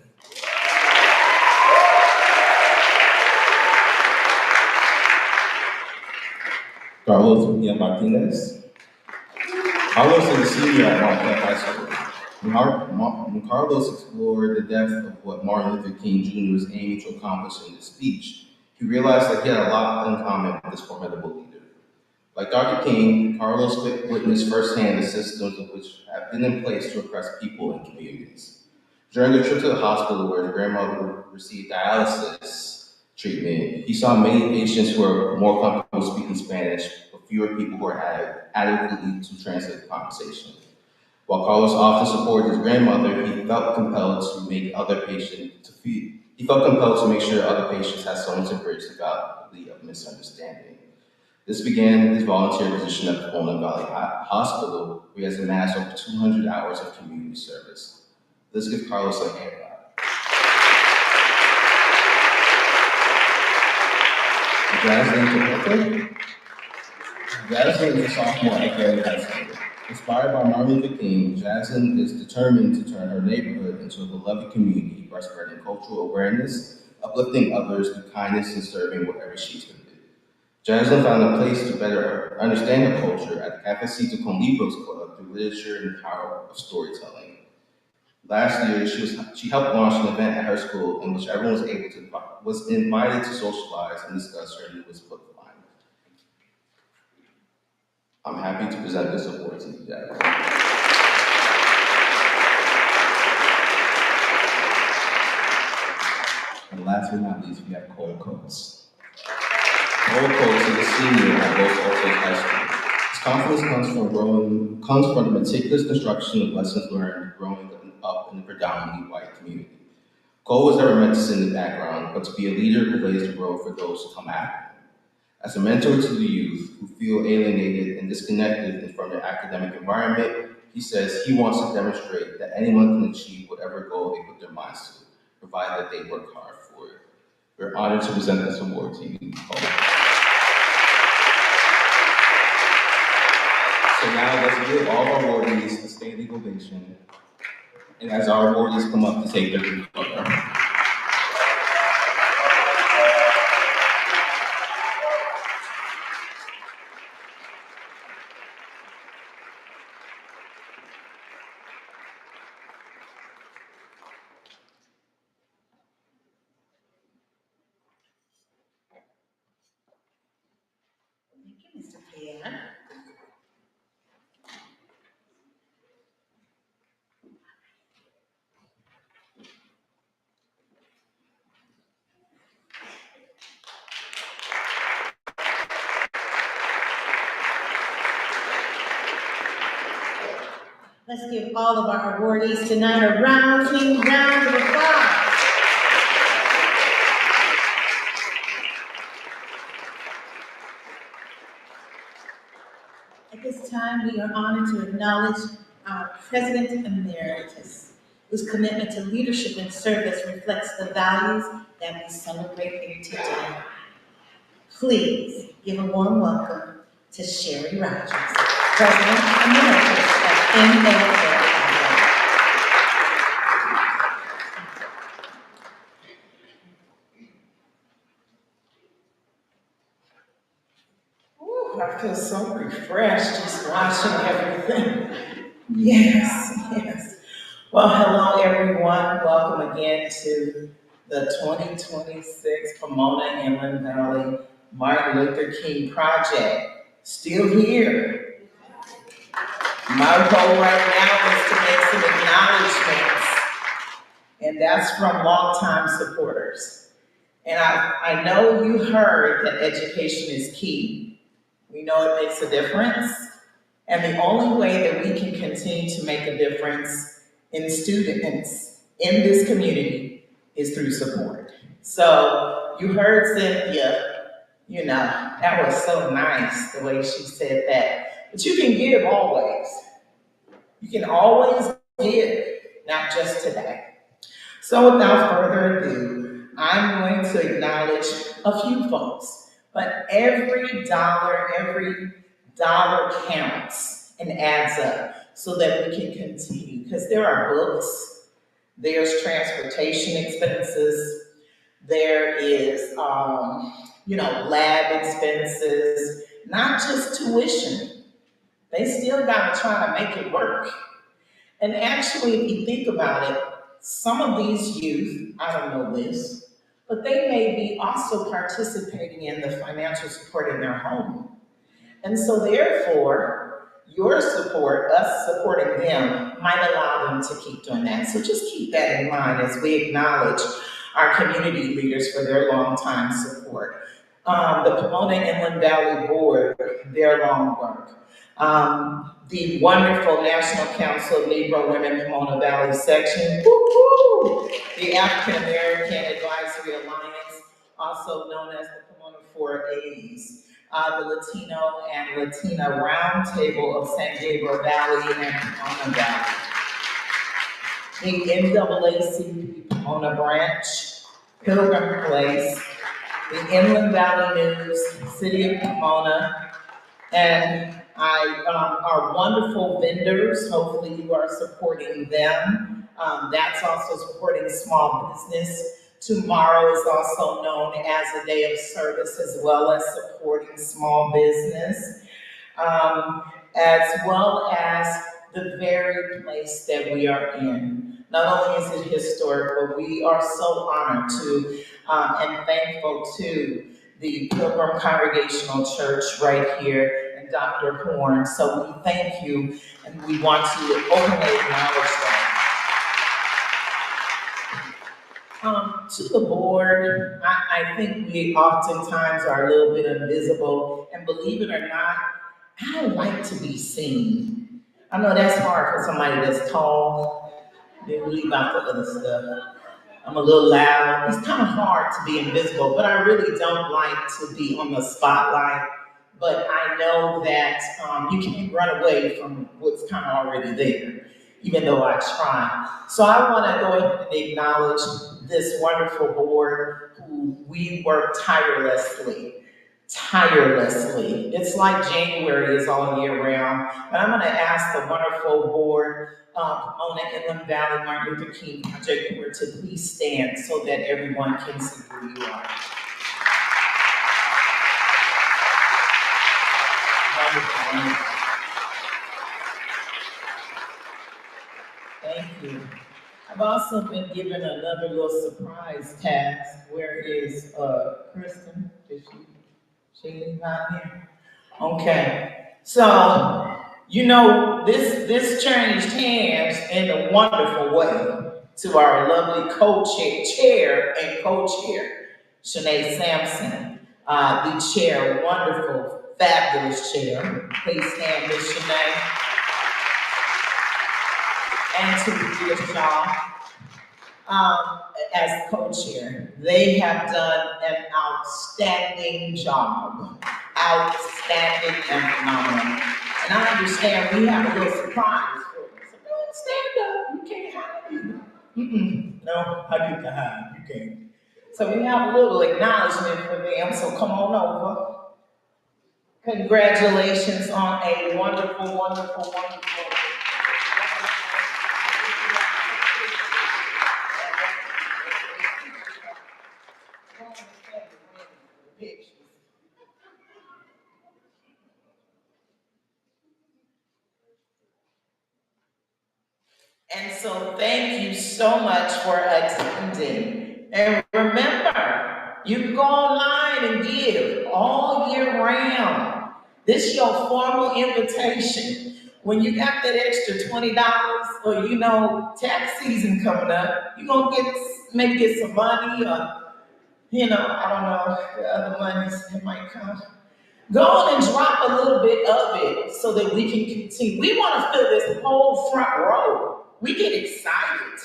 Carlos Mia Martinez. Carlos is a senior at MLK High School. When Carlos explored the depth of what Martin Luther King Jr. was aiming to accomplish in his speech, he realized that he had a lot in common with this formidable leader. Like Dr. King, Carlos witnessed firsthand the systems which have been in place to oppress people and communities. During a trip to the hospital where his grandmother received dialysis treatment, he saw many patients who were more comfortable speaking Spanish, but fewer people who were adequately to translate the conversation. While Carlos often supported his grandmother, he felt compelled to make other patients to feel. He felt compelled to make sure other patients had someone to bridge the valley of misunderstanding. This began his volunteer position at the Fulton Valley Hospital, where he has amassed over 200 hours of community service. Let's give Carlos a hand clap. Jasmine Topeka. Jasmine is a sophomore at Kenneth High School. Inspired by Martin Luther King, Jasmine is determined to turn her neighborhood into a beloved community by spreading cultural awareness, uplifting others through kindness, and serving wherever she's been. Jasmine found a place to better understand her culture at the Cafecito con Libros Club through literature and the power of storytelling. Last year, she helped launch an event at her school in which everyone was invited to socialize and discuss her newest book line. I'm happy to present this award to you, Jasmine. And last but not least, we have Cole Coates. Cole Coates is a senior at Los Altos High School. His confidence comes from the meticulous construction of lessons learned growing up in the predominantly white community. Cole was never meant to sit in the background, but to be a leader who lays the road for those who come after him. As a mentor to the youth who feel alienated and disconnected from their academic environment, he says he wants to demonstrate that anyone can achieve whatever goal they put their minds to, provided that they work hard for it. We're honored to present this award to you, Cole. So now let's give all our awardees a standing ovation. And as our awardees come up to take their group photo. Thank you, Mr. Pierre. Let's give all of our awardees tonight a rousing round of applause. At this time, we are honored to acknowledge our President Emeritus, whose commitment to leadership and service reflects the values that we celebrate here today. Please give a warm welcome to Sherry Rogers, President Emeritus of MLK. I feel so refreshed just watching everything. Yes. Well, hello, everyone. Welcome again to the 2026 Pomona Inland Valley Martin Luther King Project. Still here. My goal right now is to make some acknowledgments, and that's from longtime supporters. And I know you heard that education is key. We know it makes a difference, and the only way that we can continue to make a difference in students in this community is through support. So you heard Cynthia, that was so nice the way she said that. But you can give always. You can always give, not just today. So without further ado, I'm going to acknowledge a few folks, but every dollar counts and adds up so that we can continue. Because there are books, there's transportation expenses, there is, lab expenses, not just tuition. They still got to try to make it work. And actually, if you think about it, some of these youth, I don't know this, but they may be also participating in the financial support in their home. And so therefore, your support, us supporting them, might allow them to keep doing that. So just keep that in mind as we acknowledge our community leaders for their long time support. The Pomona Inland Valley Board, their long work. The wonderful National Council of Negro Women Pomona Valley Section, woo-hoo! The African American Advisory Alliance, also known as the Pomona 4As, the Latino and Latina Roundtable of San Gabriel Valley and Pomona Valley, the NAACP Pomona Branch, Pilgrim Place, the Inland Valley News, City of Pomona, and our wonderful vendors. Hopefully you are supporting them. That's also supporting small business. Tomorrow is also known as a day of service, as well as supporting small business, as well as the very place that we are in. Not only is it historic, but we are so honored to and thankful to the Pilgrim Congregational Church right here and Dr. Horn. So we thank you, and we want to openly acknowledge that. To the board, I think we oftentimes are a little bit invisible, and believe it or not, I don't like to be seen. I know that's hard for somebody that's tall. They leave out the other stuff. I'm a little loud. It's kind of hard to be invisible, but I really don't like to be on the spotlight. But I know that you can't run away from what's kind of already there, even though I try. So I want to go ahead and acknowledge this wonderful board who we work tirelessly. It's like January is all year round. But I'm going to ask the wonderful board, Pomona Inland Valley Martin Luther King Project Board, to please stand so that everyone can see who you are. Wonderful. Thank you. I've also been given another little surprise task. Where is Kristen? Is she leave out here? Okay. So, this changed hands in a wonderful way to our lovely chair and co-chair, Shanae Sampson. The chair, wonderful, fabulous chair. Please stand, Miss Shanae. And to Rita Shaw, as co-chair. They have done an outstanding job. Outstanding and phenomenal. And I understand we have a little surprise for you. So don't stand up, you can't hide either. No, I get to hide, you can't. So we have a little acknowledgement for them, so come on over. Congratulations on a wonderful, wonderful, wonderful. And so thank you so much for attending. And remember, you can go online and give all year round. This is your formal invitation. When you got that extra $20 or tax season coming up, you're gonna maybe get some money or I don't know, the other monies that might come. Go on and drop a little bit of it so that we can continue. We want to fill this whole front row. We get excited.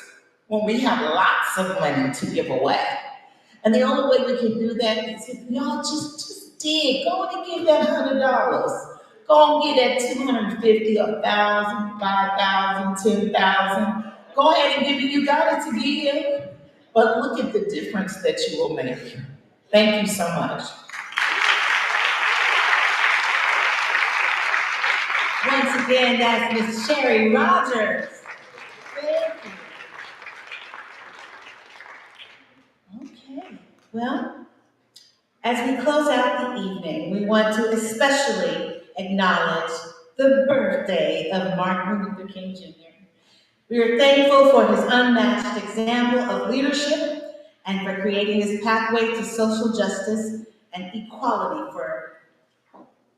when we have lots of money to give away. And the only way we can do that is if y'all just dig. Go on and give that $100. Go and get that 250, 1,000, 5,000, 10,000. Go ahead and give it. You got it to give. But look at the difference that you will make. Thank you so much. Once again, that's Miss Sherry Rogers. Thank you. Okay, well, as we close out the evening, we want to especially acknowledge the birthday of Martin Luther King Jr. We are thankful for his unmatched example of leadership and for creating this pathway to social justice and equality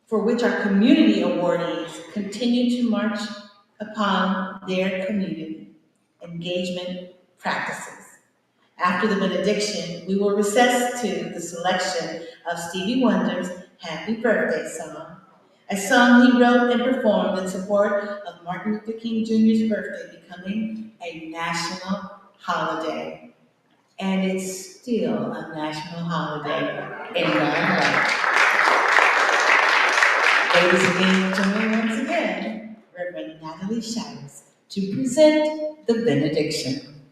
for which our community awardees continue to march upon their community engagement practices. After the benediction, we will recess to the selection of Stevie Wonder's Happy Birthday song, a song he wrote and performed in support of Martin Luther King Jr.'s birthday becoming a national holiday. And it's still a national holiday in my heart. Ladies and gentlemen, once again, Reverend Natalie Shires to present the benediction.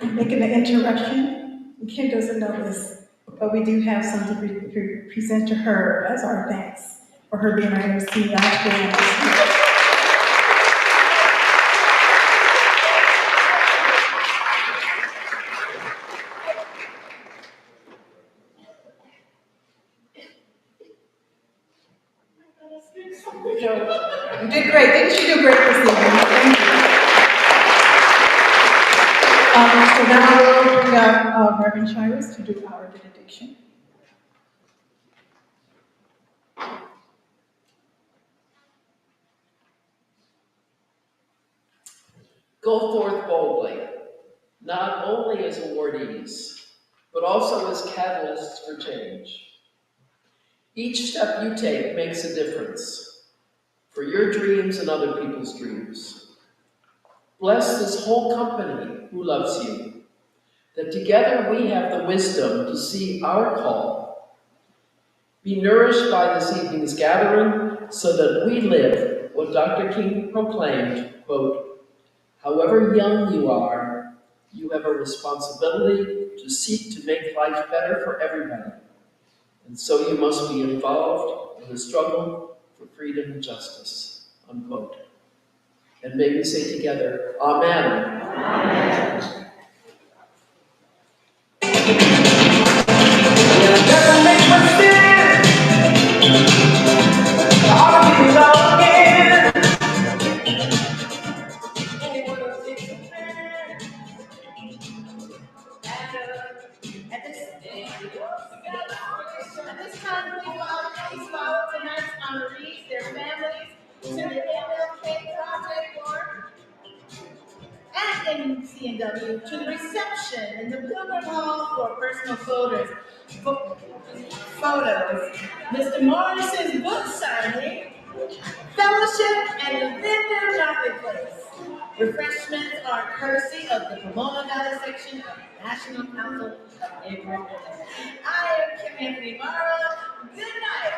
I'm making an interruption. Kim doesn't know this, but we do have something to present to her as our thanks for her being our MC last year and this year. You did great. Didn't you do great this evening? Thank you. So now we'll bring up Reverend Shires to do our benediction. Go forth boldly, not only as awardees, but also as catalysts for change. Each step you take makes a difference for your dreams and other people's dreams. Bless this whole company who loves you, that together we have the wisdom to see our call. Be nourished by this evening's gathering so that we live what Dr. King proclaimed, quote, however young you are, you have a responsibility to seek to make life better for everybody. And so you must be involved in the struggle for freedom and justice, unquote. And may we say together, Amen. Amen. At this time, please follow tonight's honorees, their families, to the MLK Project Board and MCNW to the reception in the Pilgrim Hall for personal photos. Mr. Morrison's book signing, fellowship, and the vendor marketplace. Refreshments are courtesy of the Pomona Valley section of the National Council of Neighborhood Women. I am Kim Anthony Mara. Good night.